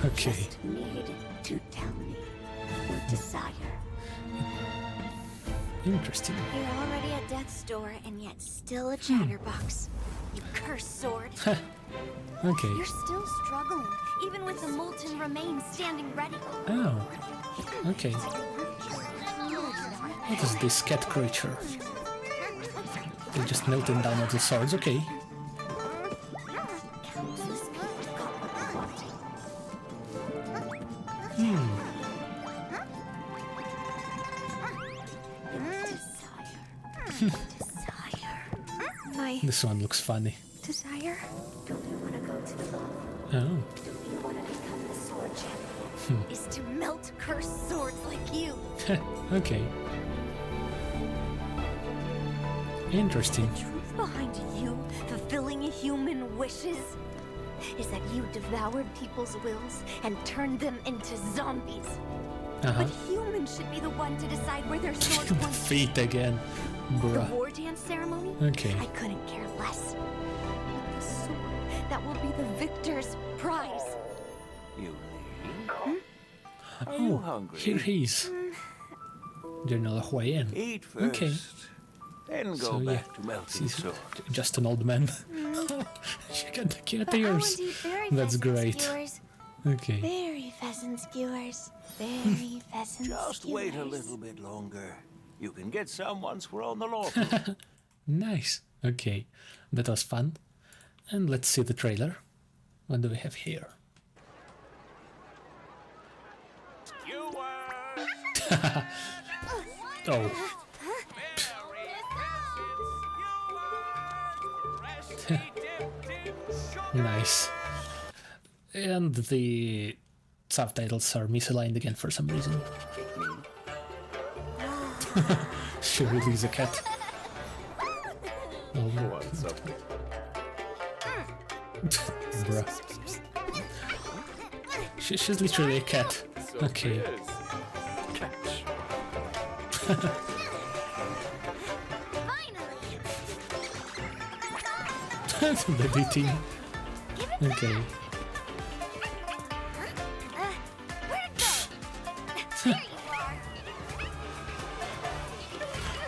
Speaker 1: Okay.
Speaker 13: Just need to tell me your desire.
Speaker 1: Interesting.
Speaker 9: You're already at death's door and yet still a chatterbox. You cursed sword.
Speaker 1: Okay.
Speaker 9: You're still struggling, even with the molten remains standing ready.
Speaker 1: Oh. Okay. What is this cat creature? They just melting down all the swords. Okay. This one looks funny.
Speaker 9: Desire?
Speaker 13: Don't you want to go to the law?
Speaker 1: Oh.
Speaker 13: Don't you want to become the sword champion?
Speaker 9: Is to melt cursed swords like you.
Speaker 1: Okay. Interesting.
Speaker 9: The truth behind you fulfilling human wishes is that you devoured people's wills and turned them into zombies. But humans should be the one to decide where their swords point.
Speaker 1: Feet again,
Speaker 9: The
Speaker 1: bruh.
Speaker 9: war dance ceremony?
Speaker 1: Okay.
Speaker 9: I couldn't care less. But the sword that will be the victor's prize.
Speaker 14: Are you
Speaker 1: Oh,
Speaker 14: hungry?
Speaker 1: here he is. General Huaiyan.
Speaker 14: Eat first,
Speaker 1: Okay.
Speaker 14: then go
Speaker 1: So,
Speaker 14: back
Speaker 1: yeah,
Speaker 14: to melting
Speaker 1: he's
Speaker 14: sword.
Speaker 1: just an old man. She got the cat
Speaker 9: But I
Speaker 1: ears.
Speaker 9: want to eat berry
Speaker 1: That's
Speaker 9: pheasant
Speaker 1: great.
Speaker 9: skewers.
Speaker 1: Okay.
Speaker 9: Berry pheasant skewers. Berry pheasant
Speaker 14: Just
Speaker 9: skewers.
Speaker 14: wait a little bit longer. You can get some once we're on the law.
Speaker 1: Nice. Okay. That was fun. And let's see the trailer. What do we have here? Oh. Nice. And the subtitles are misaligned again for some reason. She really is a cat. Oh,
Speaker 7: What's up?
Speaker 1: bruh. She's literally a cat. Okay. The DT. Okay.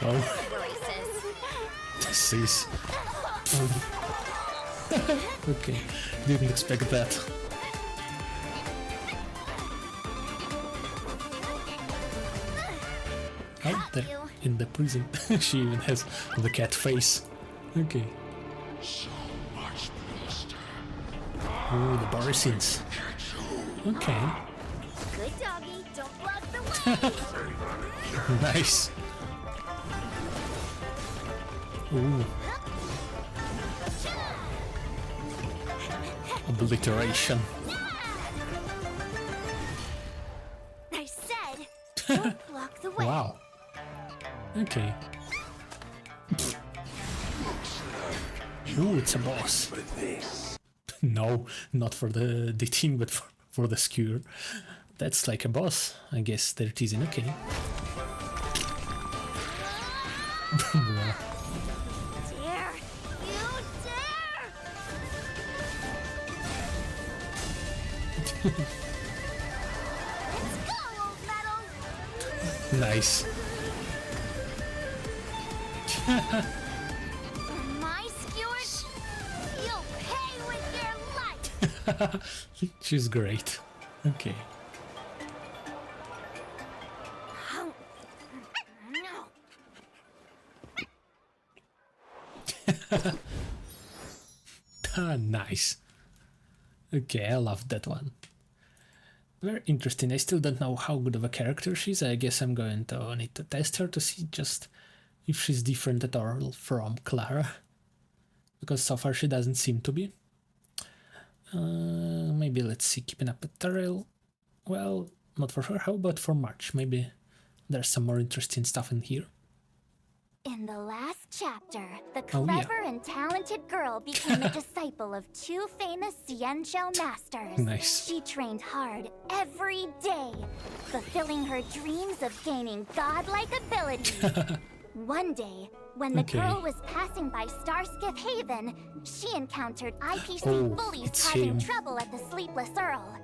Speaker 1: Oh. This is... Okay, didn't expect that. Out there, in the prison, she even has the cat face. Okay. Oh, the bar scenes. Okay.
Speaker 9: Good doggy, don't block the way.
Speaker 1: Nice. Ooh. Obliteration.
Speaker 9: I said, don't block the way.
Speaker 1: Wow. Okay. Ooh, it's a boss. No, not for the team, but for the skewer. That's like a boss. I guess there it is in okay.
Speaker 9: Dare! You dare! Let's go, old metal!
Speaker 1: Nice.
Speaker 9: My skewers, you'll pay with your life!
Speaker 1: She's great. Okay. Ah, nice. Okay, I loved that one. Very interesting. I still don't know how good of a character she is. I guess I'm going to need to test her to see just if she's different at all from Clara. Because so far she doesn't seem to be. Maybe let's see, keeping up with Terrell. Well, not for her. How about for March? Maybe there's some more interesting stuff in here.
Speaker 9: In the last chapter, the clever and talented girl became a disciple of two famous Xianzhou masters.
Speaker 1: Nice.
Speaker 9: She trained hard every day, fulfilling her dreams of gaining godlike abilities. One day, when the girl was passing by Starskiff Haven, she encountered IPC bullies causing trouble at the Sleepless Earl.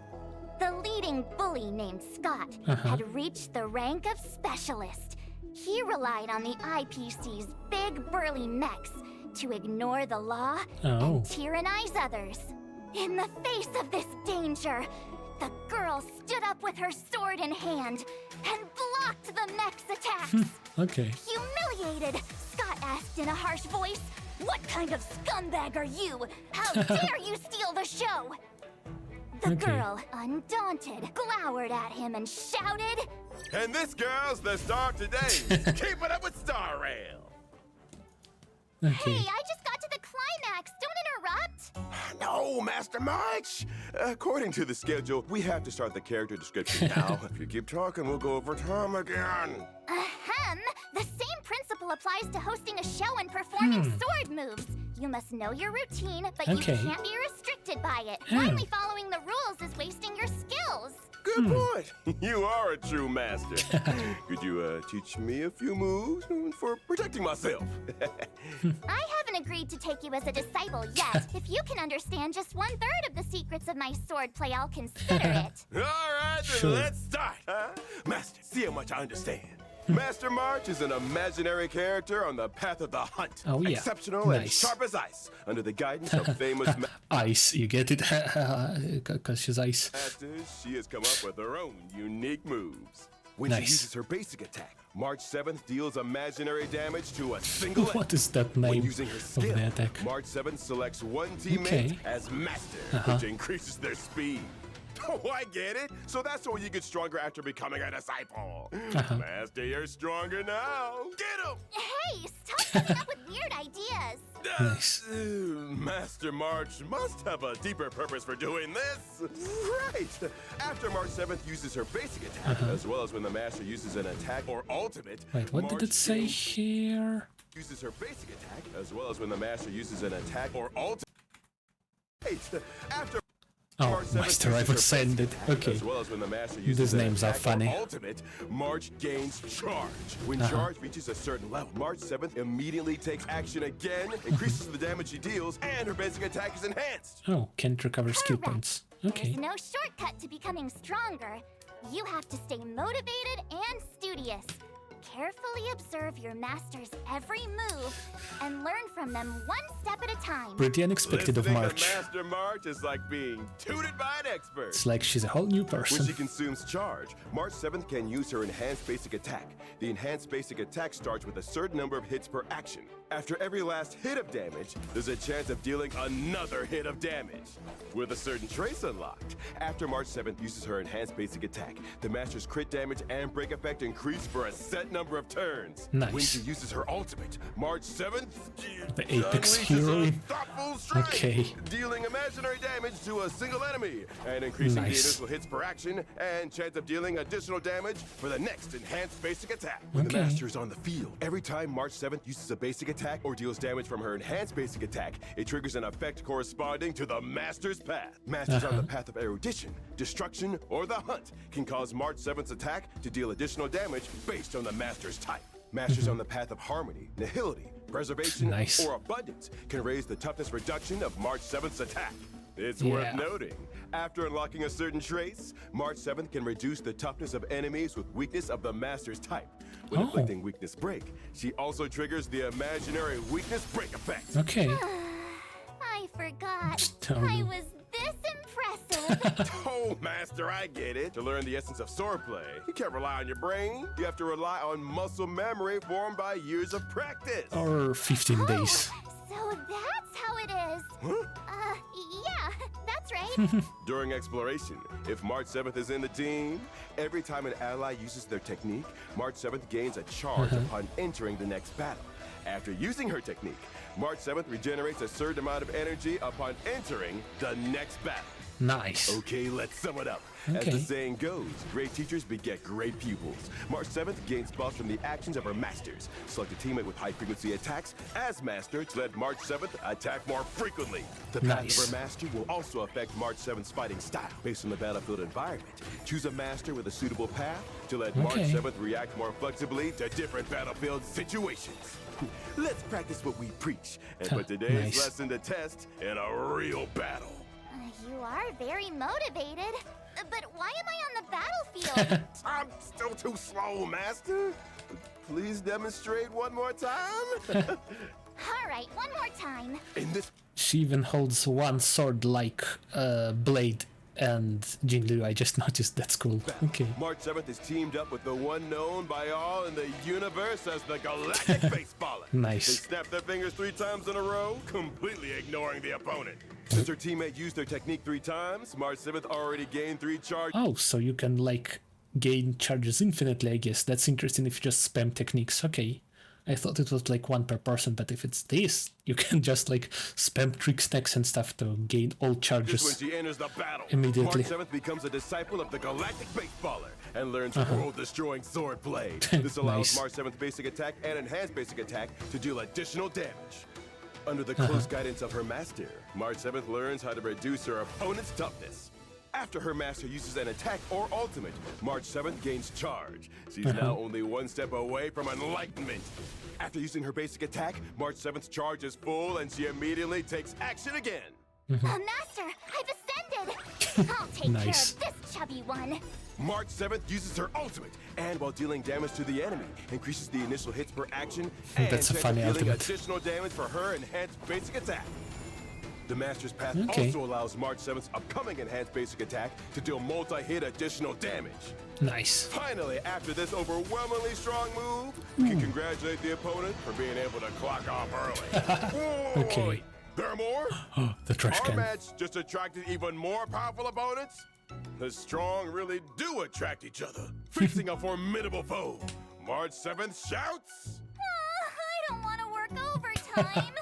Speaker 9: The leading bully named Scott had reached the rank of specialist. He relied on the IPC's big burly mechs to ignore the law and tyrannize others. In the face of this danger, the girl stood up with her sword in hand and blocked the mech's attacks.
Speaker 1: Okay.
Speaker 9: Humiliated, Scott asked in a harsh voice, "What kind of scumbag are you? How dare you steal the show?" The girl, undaunted, glowered at him and shouted,
Speaker 7: "And this girl's the star today! Keep it up with Star Rail!"
Speaker 9: Hey, I just got to the climax! Don't interrupt!
Speaker 7: No, Master March! According to the schedule, we have to start the character description now. If you keep talking, we'll go over time again.
Speaker 9: Ahem! The same principle applies to hosting a show and performing sword moves. You must know your routine, but you can't be restricted by it. Blindly following the rules is wasting your skills.
Speaker 7: Good point. You are a true master. Could you teach me a few moves for protecting myself?
Speaker 9: I haven't agreed to take you as a disciple yet. If you can understand just 1/3 of the secrets of my swordplay, I'll consider it.
Speaker 7: All right, then let's start. Master, see how much I understand. Master March is an imaginary character on the path of the hunt.
Speaker 1: Oh, yeah.
Speaker 7: Exceptional and sharp as ice, under the guidance of famous
Speaker 1: ice, you get it? Because she's ice.
Speaker 7: Masters, she has come up with her own unique moves. When she uses her basic attack, March 7th deals imaginary damage to a single
Speaker 1: What is that name
Speaker 7: when using her skill,
Speaker 1: of the attack?
Speaker 7: March 7th selects one teammate as master, which increases their speed. Oh, I get it. So that's why you get stronger after becoming a disciple. Master, you're stronger now. Get him!
Speaker 9: Hey, stop coming up with weird ideas.
Speaker 1: Nice.
Speaker 7: Master March must have a deeper purpose for doing this. Right. After March 7th uses her basic attack, as well as when the Master uses an attack or ultimate.
Speaker 1: Wait, what did it say here?
Speaker 7: Uses her basic attack, as well as when the Master uses an attack or ultimate. Right. After
Speaker 1: Oh,
Speaker 7: March 7th
Speaker 1: Master, I
Speaker 7: uses her
Speaker 1: was saying
Speaker 7: basic
Speaker 1: that.
Speaker 7: attack,
Speaker 1: Okay.
Speaker 7: As well as when the Master uses
Speaker 1: These
Speaker 7: an
Speaker 1: names are
Speaker 7: attack or
Speaker 1: funny.
Speaker 7: ultimate, March gains charge. When charge reaches a certain level, March 7th immediately takes action again, increases the damage she deals, and her basic attack is enhanced.
Speaker 1: Oh, can't recover skill points. Okay.
Speaker 9: There's no shortcut to becoming stronger. You have to stay motivated and studious. Carefully observe your master's every move and learn from them one step at a time.
Speaker 1: Pretty unexpected of
Speaker 7: Listening
Speaker 1: March.
Speaker 7: to Master March is like being tutored by an expert.
Speaker 1: It's like she's a whole new
Speaker 7: When
Speaker 1: person.
Speaker 7: she consumes charge, March 7th can use her enhanced basic attack. The enhanced basic attack starts with a certain number of hits per action. After every last hit of damage, there's a chance of dealing another hit of damage. With a certain trace unlocked, after March 7th uses her enhanced basic attack, the Master's crit damage and break effect increase for a set number of turns.
Speaker 1: Nice.
Speaker 7: When she uses her ultimate, March 7th
Speaker 1: The Apex
Speaker 7: unleashes
Speaker 1: hero.
Speaker 7: a thoughtful strike,
Speaker 1: Okay.
Speaker 7: dealing imaginary damage to a single enemy and increasing the
Speaker 1: Nice.
Speaker 7: initial hits per action and chance of dealing additional damage for the next enhanced basic attack. When the
Speaker 1: Okay.
Speaker 7: Master is on the field, every time March 7th uses a basic attack or deals damage from her enhanced basic attack, it triggers an effect corresponding to the Master's path. Masters on the path of erudition, destruction, or the hunt can cause March 7th's attack to deal additional damage based on the Master's type. Masters on the path of harmony, nihility, preservation,
Speaker 1: Nice.
Speaker 7: or abundance can raise the toughness reduction of March 7th's attack. It's worth
Speaker 1: Yeah.
Speaker 7: noting, after unlocking a certain trace, March 7th can reduce the toughness of enemies with weakness of the Master's type. When inflicting weakness break, she also triggers the imaginary weakness break effect.
Speaker 1: Okay.
Speaker 9: I forgot.
Speaker 1: Oh,
Speaker 9: I
Speaker 1: no.
Speaker 9: was this impressive.
Speaker 7: Oh, Master, I get it. To learn the essence of swordplay, you can't rely on your brain. You have to rely on muscle memory formed by years of practice.
Speaker 1: Or 15 days.
Speaker 9: So that's how it is. Yeah, that's right.
Speaker 7: During exploration, if March 7th is in the team, every time an ally uses their technique, March 7th gains a charge upon entering the next battle. After using her technique, March 7th regenerates a certain amount of energy upon entering the next battle.
Speaker 1: Nice.
Speaker 7: Okay, let's sum it up. As
Speaker 1: Okay.
Speaker 7: the saying goes, great teachers beget great pupils. March 7th gains buffs from the actions of her masters. Select a teammate with high-frequency attacks as master to let March 7th attack more frequently. The path
Speaker 1: Nice.
Speaker 7: of her master will also affect March 7th's fighting style based on the battlefield environment. Choose a master with a suitable path to let March
Speaker 1: Okay.
Speaker 7: 7th react more flexibly to different battlefield situations. Let's practice what we preach and put today's
Speaker 1: Nice.
Speaker 7: lesson to test in a real battle.
Speaker 9: You are very motivated. But why am I on the battlefield?
Speaker 7: I'm still too slow, Master. Please demonstrate one more time.
Speaker 9: All right, one more time.
Speaker 7: In this
Speaker 1: She even holds one sword like blade. And Jinlu, I just noticed. That's cool. Okay.
Speaker 7: March 7th is teamed up with the one known by all in the universe as the Galactic Baseballer.
Speaker 1: Nice.
Speaker 7: They snap their fingers 3 times in a row, completely ignoring the opponent. Since her teammate used their technique 3 times, March 7th already gained 3 charges.
Speaker 1: Oh, so you can like gain charges infinitely, I guess. That's interesting if you just spam techniques. Okay. I thought it was like 1 per person, but if it's this, you can just like spam trick stacks and stuff to gain all
Speaker 7: Just when
Speaker 1: charges
Speaker 7: she enters the battle,
Speaker 1: immediately.
Speaker 7: March 7th becomes a disciple of the Galactic Baseballer and learns world-destroying swordplay. This allows
Speaker 1: Nice.
Speaker 7: March 7th basic attack and enhanced basic attack to deal additional damage. Under the close guidance of her master, March 7th learns how to reduce her opponent's toughness. After her master uses an attack or ultimate, March 7th gains charge. She's now only 1 step away from enlightenment. After using her basic attack, March 7th's charge is full and she immediately takes action again.
Speaker 9: Master, I've ascended. I'll take
Speaker 1: Nice.
Speaker 9: care of this chubby one.
Speaker 7: March 7th uses her ultimate, and while dealing damage to the enemy, increases the initial hits per action, and
Speaker 1: That's a
Speaker 7: chance of
Speaker 1: funny
Speaker 7: dealing
Speaker 1: ultimate.
Speaker 7: additional damage for her enhanced basic attack. The Master's Path
Speaker 1: Okay.
Speaker 7: also allows March 7th's upcoming enhanced basic attack to deal multi-hit additional damage.
Speaker 1: Nice.
Speaker 7: Finally, after this overwhelmingly strong move, we can congratulate the opponent for being able to clock off early.
Speaker 1: Okay.
Speaker 7: Wait, there are more?
Speaker 1: Oh, the trash
Speaker 7: Our
Speaker 1: can.
Speaker 7: match just attracted even more powerful opponents? The strong really do attract each other, facing a formidable foe. March 7th shouts!
Speaker 9: I don't want to work overtime.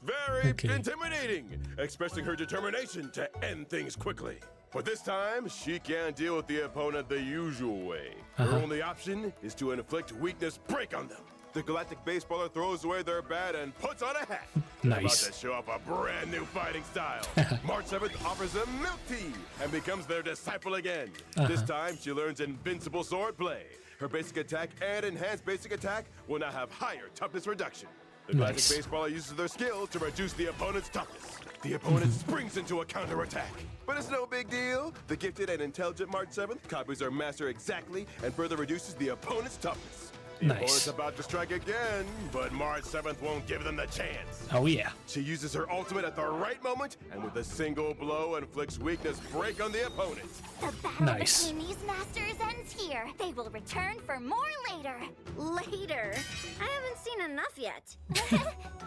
Speaker 7: Very
Speaker 1: Okay.
Speaker 7: intimidating, expressing her determination to end things quickly. But this time, she can't deal with the opponent the usual way. Her only option is to inflict weakness break on them. the galactic baseballer throws away their bat and puts on a hat.
Speaker 1: Nice.
Speaker 7: About to show off a brand new fighting style. March 7th offers them milk tea and becomes their disciple again. This time, she learns invincible swordplay. Her basic attack and enhanced basic attack will now have higher toughness reduction. The galactic baseballer uses their skill to reduce the opponent's toughness. The opponent springs into a counterattack. But it's no big deal. The gifted and intelligent March 7th copies her master exactly and further reduces the opponent's toughness. The opponent's about to strike again, but March 7th won't give them the chance.
Speaker 1: Oh yeah.
Speaker 7: She uses her ultimate at the right moment, and with a single blow inflicts weakness break on the opponent.
Speaker 9: The battle between these masters ends here. They will return for more later. Later? I haven't seen enough yet.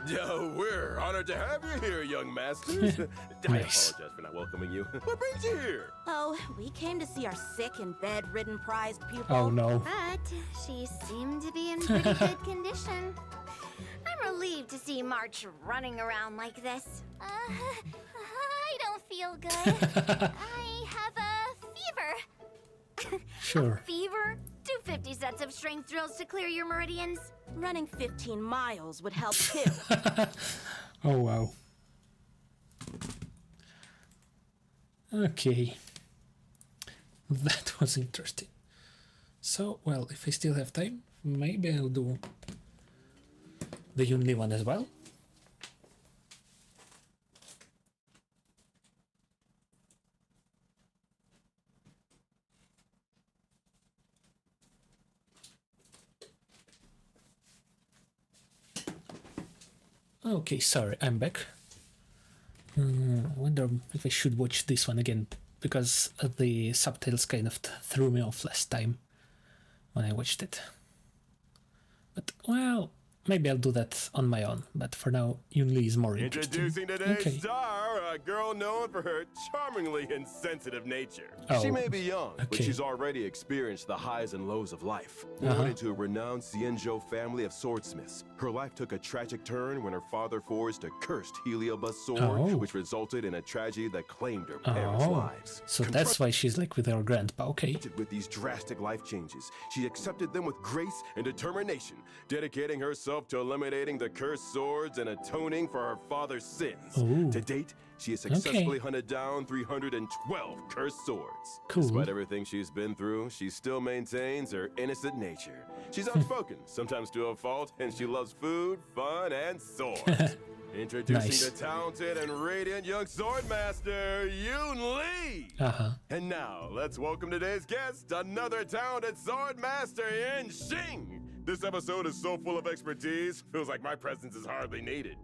Speaker 7: Yo, we're honored to have you here, young masters. I apologize for not welcoming you. What brings you here?
Speaker 12: Oh, we came to see our sick and bedridden prized pupil.
Speaker 1: Oh no.
Speaker 9: But she seemed to be in pretty good condition. I'm relieved to see March running around like this. I don't feel good. I have a fever.
Speaker 1: Sure.
Speaker 9: Fever? Do 50 sets of strength drills to clear your meridians.
Speaker 12: Running 15 miles would help too.
Speaker 1: Oh wow. Okay. That was interesting. So, well, if I still have time, maybe I'll do the Yunli one as well. Okay, sorry, I'm back. I wonder if I should watch this one again, because the subtitles kind of threw me off last time when I watched it. But, well, maybe I'll do that on my own, but for now, Yunli is more interesting.
Speaker 7: Introducing today's star, a girl known for her charmingly insensitive nature.
Speaker 1: Oh,
Speaker 7: She may be young, but
Speaker 1: okay.
Speaker 7: she's already experienced the highs and lows of life. Born into a renowned Xianzhou family of swordsmiths, her life took a tragic turn when her father forged a cursed Heliobus sword, which resulted in a tragedy that claimed her parents' lives.
Speaker 1: So that's why she's like with her grandpa, okay.
Speaker 7: With these drastic life changes, she accepted them with grace and determination, dedicating herself to eliminating the cursed swords and atoning for her father's sins.
Speaker 1: Ooh.
Speaker 7: To date, she has successfully hunted down 312 cursed swords.
Speaker 1: Cool.
Speaker 7: Despite everything she's been through, she still maintains her innocent nature. She's outspoken, sometimes to a fault, and she loves food, fun, and swords. Introducing the talented and radiant young swordmaster, Yoon Lee! And now, let's welcome today's guest, another talented swordmaster, Yin Xing! This episode is so full of expertise, feels like my presence is hardly needed.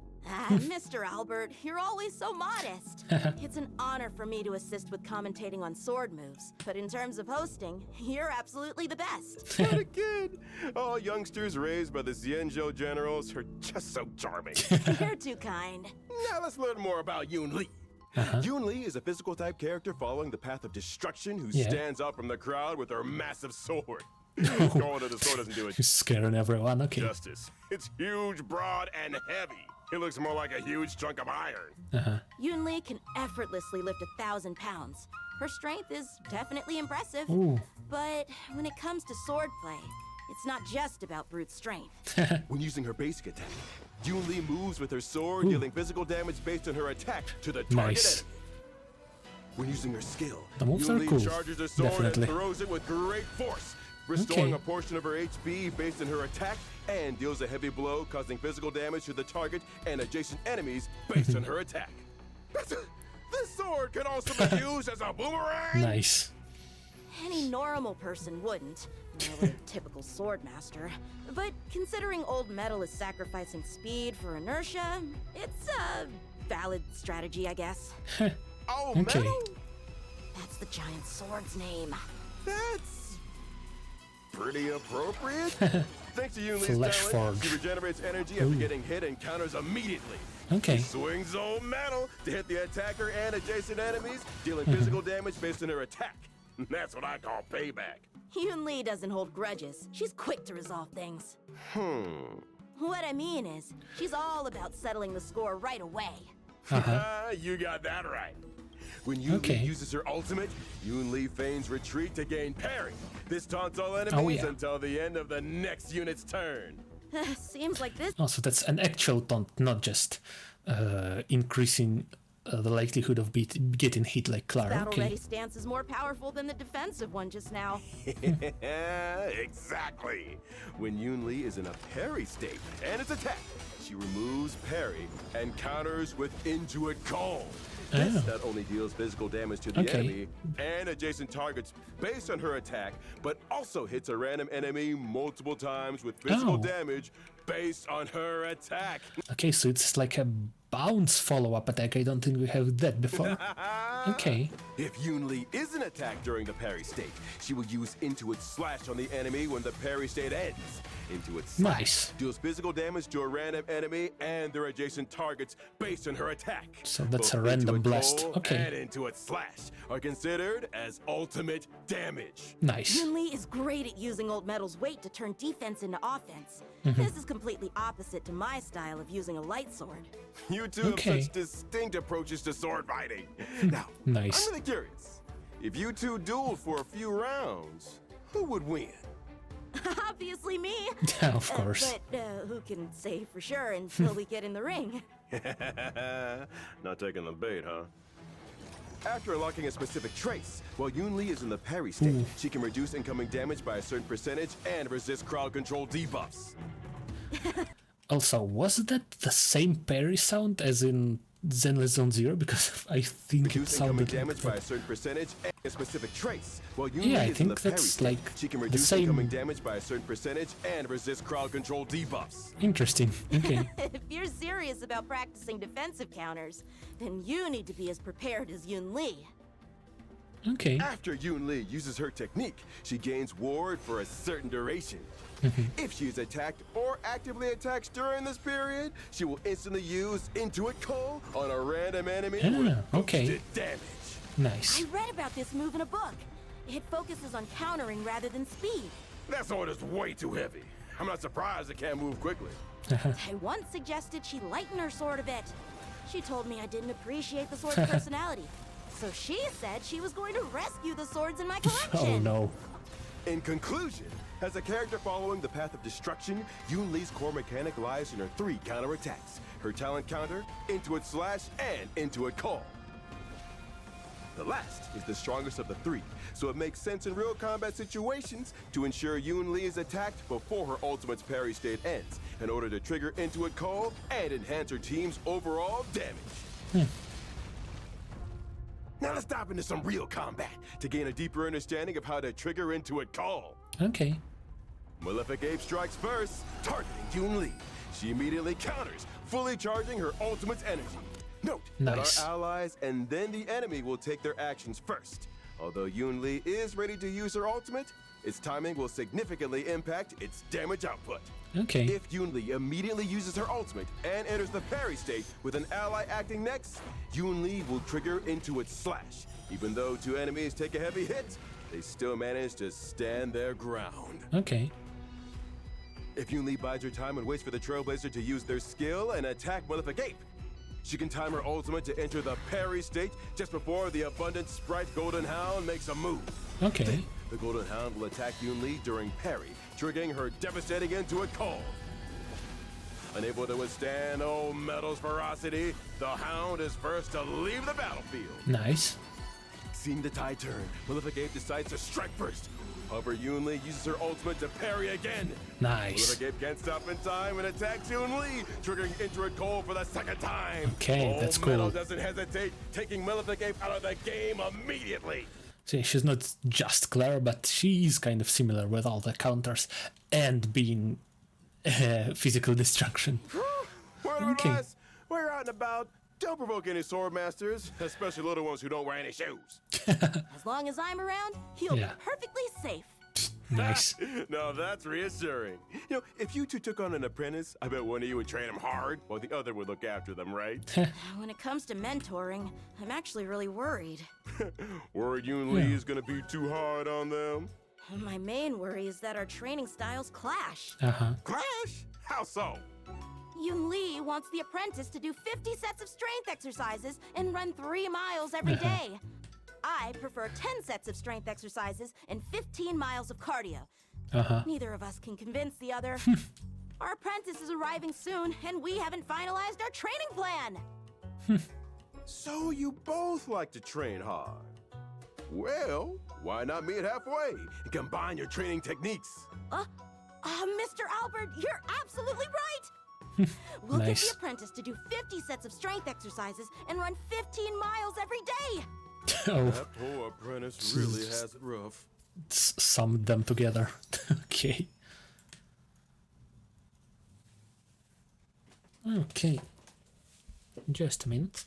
Speaker 12: Mr. Albert, you're always so modest. It's an honor for me to assist with commentating on sword moves, but in terms of hosting, you're absolutely the best.
Speaker 7: Not again! All youngsters raised by the Xianzhou generals are just so charming.
Speaker 12: You're too kind.
Speaker 7: Now let's learn more about Yoon Lee. Yoon Lee is a physical type character following the path of destruction who stands out from the crowd with her massive sword. Going to the sword doesn't do it.
Speaker 1: She's scaring everyone, okay.
Speaker 7: Justice. It's huge, broad, and heavy. It looks more like a huge chunk of iron.
Speaker 12: Yoon Lee can effortlessly lift 1,000 pounds. Her strength is definitely impressive.
Speaker 1: Ooh.
Speaker 12: But when it comes to swordplay, it's not just about brute strength.
Speaker 7: When using her basic attack, Yoon Lee moves with her sword, dealing physical damage based on her attack to the target enemy. When using her skill,
Speaker 1: The moves
Speaker 7: Yoon
Speaker 1: are
Speaker 7: Lee
Speaker 1: cool,
Speaker 7: charges her sword
Speaker 1: definitely.
Speaker 7: and throws it with great force, restoring a portion of her HP based on her attack, and deals a heavy blow, causing physical damage to the target and adjacent enemies based on her attack. This sword can also be used as a boomerang!
Speaker 1: Nice.
Speaker 12: Any normal person wouldn't, or a typical swordmaster. But considering old metal is sacrificing speed for inertia, it's a valid strategy, I guess.
Speaker 7: Oh,
Speaker 1: Okay.
Speaker 7: metal?
Speaker 12: That's the giant sword's name.
Speaker 7: That's pretty appropriate. Thanks to Yoon Lee's
Speaker 1: Flesh
Speaker 7: talent,
Speaker 1: Forge.
Speaker 7: she regenerates energy after getting hit and counters immediately.
Speaker 1: Okay.
Speaker 7: She swings old metal to hit the attacker and adjacent enemies, dealing physical damage based on her attack. That's what I call payback.
Speaker 12: Yoon Lee doesn't hold grudges. She's quick to resolve things. What I mean is, she's all about settling the score right away.
Speaker 7: You got that right. When Yoon Lee uses her ultimate, Yoon Lee feigns retreat to gain parry. This taunts all enemies until the end of the next unit's turn.
Speaker 12: Seems like this.
Speaker 1: Also, that's an actual taunt, not just increasing the likelihood of getting hit like Clara.
Speaker 12: Battle-ready stance is more powerful than the defensive one just now.
Speaker 7: Exactly. When Yunli is in a parry state and it's attacked, she removes parry and counters with Intuit Call. This not only deals physical damage to the enemy and adjacent targets based on her attack, but also hits a random enemy multiple times with physical damage based on her attack.
Speaker 1: Okay, so it's like a bounce follow-up attack. I don't think we have that before. Okay.
Speaker 7: If Yunli isn't attacked during the parry state, she will use Intuit Slash on the enemy when the parry state ends. Intuit Slash deals physical damage to a random enemy and their adjacent targets based on her attack.
Speaker 1: So that's
Speaker 7: Both
Speaker 1: a random
Speaker 7: Intuit
Speaker 1: blast.
Speaker 7: Call
Speaker 1: Okay.
Speaker 7: and Intuit Slash are considered as ultimate damage.
Speaker 1: Nice.
Speaker 12: Yunli is great at using Old Metal's weight to turn defense into offense.
Speaker 1: Mhm.
Speaker 12: This is completely opposite to my style of using a light sword.
Speaker 7: You two have such distinct approaches to sword fighting. Now,
Speaker 1: Nice.
Speaker 7: I'm really curious. If you two dueled for a few rounds, who would win?
Speaker 12: Obviously me.
Speaker 1: Yeah, of course.
Speaker 12: But who can say for sure until we get in the ring?
Speaker 7: Not taking the bait, huh? After unlocking a specific trace, while Yunli is in the parry state, she can reduce incoming damage by a certain percentage and resist crowd control debuffs.
Speaker 1: Also, was that the same parry sound as in Zenless Zone Zero? Because I think it
Speaker 7: Reduce incoming
Speaker 1: sounded
Speaker 7: damage
Speaker 1: like
Speaker 7: by a
Speaker 1: that.
Speaker 7: certain percentage and a specific trace. While Yunli
Speaker 1: Yeah, I
Speaker 7: is in the
Speaker 1: think
Speaker 7: parry
Speaker 1: that's
Speaker 7: state,
Speaker 1: like
Speaker 7: she can
Speaker 1: the
Speaker 7: reduce
Speaker 1: same.
Speaker 7: incoming damage by a certain percentage and resist crowd control debuffs.
Speaker 1: Interesting. Okay.
Speaker 12: If you're serious about practicing defensive counters, then you need to be as prepared as Yunli.
Speaker 1: Okay.
Speaker 7: After Yunli uses her technique, she gains ward for a certain duration. If she is attacked or actively attacks during this period, she will instantly use Intuit Call on a random enemy with boosted damage.
Speaker 1: Nice.
Speaker 12: I read about this move in a book. It focuses on countering rather than speed.
Speaker 7: That sword is way too heavy. I'm not surprised it can't move quickly.
Speaker 12: I once suggested she lighten her sword a bit. She told me I didn't appreciate the sword's personality. So she said she was going to rescue the swords in my collection.
Speaker 1: Oh no.
Speaker 7: In conclusion, as a character following the path of destruction, Yunli's core mechanic lies in her 3 counterattacks. Her talent counter, Intuit Slash, and Intuit Call. The last is the strongest of the 3, so it makes sense in real combat situations to ensure Yunli is attacked before her ultimate's parry state ends, in order to trigger Intuit Call and enhance her team's overall damage. Now let's dive into some real combat to gain a deeper understanding of how to trigger Intuit Call.
Speaker 1: Okay.
Speaker 7: Malefic Ape strikes first, targeting Yunli. She immediately counters, fully charging her ultimate's energy. Note that our allies and then the enemy will take their actions first. Although Yunli is ready to use her ultimate, its timing will significantly impact its damage output.
Speaker 1: Okay.
Speaker 7: If Yunli immediately uses her ultimate and enters the parry state with an ally acting next, Yunli will trigger into its slash. Even though 2 enemies take a heavy hit, they still manage to stand their ground.
Speaker 1: Okay.
Speaker 7: If Yunli bides her time and waits for the Trailblazer to use their skill and attack Malefic Ape, she can time her ultimate to enter the parry state just before the abundant sprite Golden Hound makes a move.
Speaker 1: Okay.
Speaker 7: Then, the Golden Hound will attack Yunli during parry, triggering her devastating Intuit Call. Unable to withstand Old Metal's ferocity, the Hound is first to leave the battlefield.
Speaker 1: Nice.
Speaker 7: Seeing the tide turn, Malefic Ape decides to strike first. However, Yunli uses her ultimate to parry again.
Speaker 1: Nice.
Speaker 7: Malefic Ape can't stop in time and attacks Yunli, triggering Intuit Call for the 2nd time.
Speaker 1: Okay, that's
Speaker 7: Old Metal
Speaker 1: cool.
Speaker 7: doesn't hesitate, taking Malefic Ape out of the game immediately.
Speaker 1: See, she's not just Clara, but she's kind of similar with all the counters and being physical destruction.
Speaker 7: Word of advice, we're out and about. Don't provoke any sword masters, especially little ones who don't wear any shoes.
Speaker 12: As long as I'm around, he'll be perfectly safe.
Speaker 1: Nice.
Speaker 7: Now that's reassuring. You know, if you two took on an apprentice, I bet one of you would train him hard, while the other would look after them, right?
Speaker 12: When it comes to mentoring, I'm actually really worried.
Speaker 7: Worried Yunli is gonna be too hard on them?
Speaker 12: My main worry is that our training styles clash.
Speaker 7: Clash? How so?
Speaker 12: Yunli wants the apprentice to do 50 sets of strength exercises and run 3 miles every day. I prefer 10 sets of strength exercises and 15 miles of cardio. Neither of us can convince the other. Our apprentice is arriving soon, and we haven't finalized our training plan.
Speaker 7: So you both like to train hard. Well, why not meet halfway and combine your training techniques?
Speaker 12: Mr. Albert, you're absolutely right! We'll get
Speaker 1: Nice.
Speaker 12: the apprentice to do 50 sets of strength exercises and run 15 miles every day!
Speaker 1: Oh,
Speaker 7: That poor apprentice really has it rough.
Speaker 1: summed them together. Okay. Okay. Just a minute.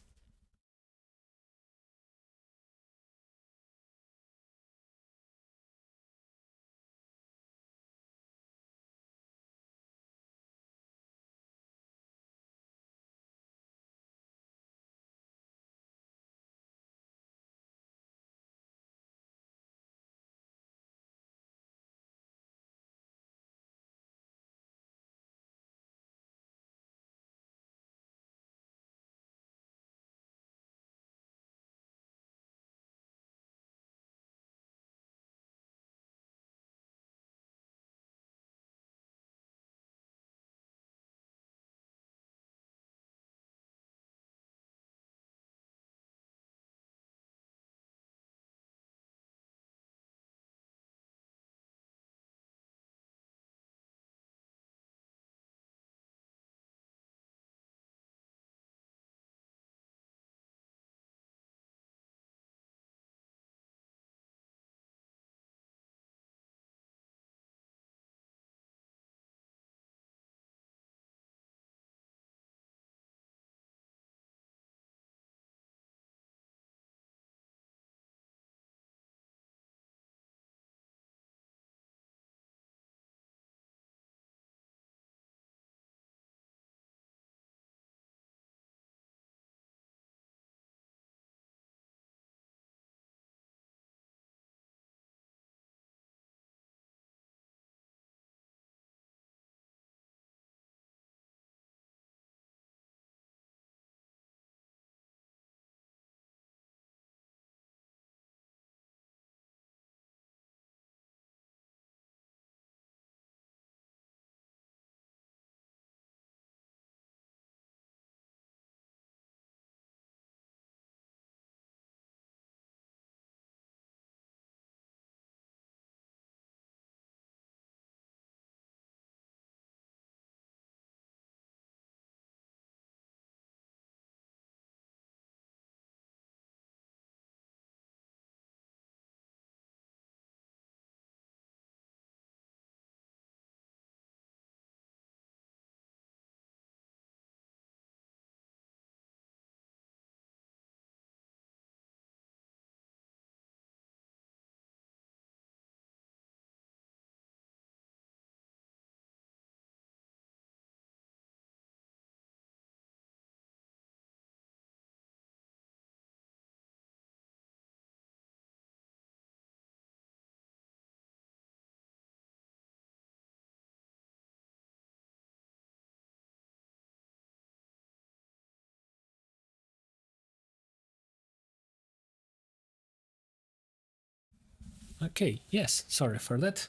Speaker 1: Okay, yes, sorry for that.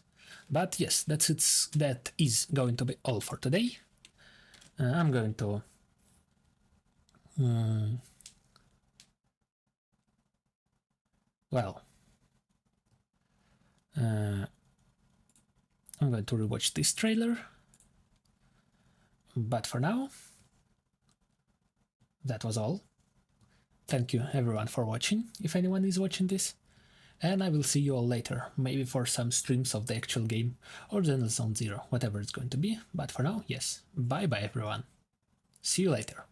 Speaker 1: But yes, that is going to be all for today. I'm going to well, I'm going to rewatch this trailer. But for now, that was all. Thank you everyone for watching, if anyone is watching this. And I will see you all later, maybe for some streams of the actual game, or Zenless Zone Zero, whatever it's going to be. But for now, yes, bye bye everyone. See you later.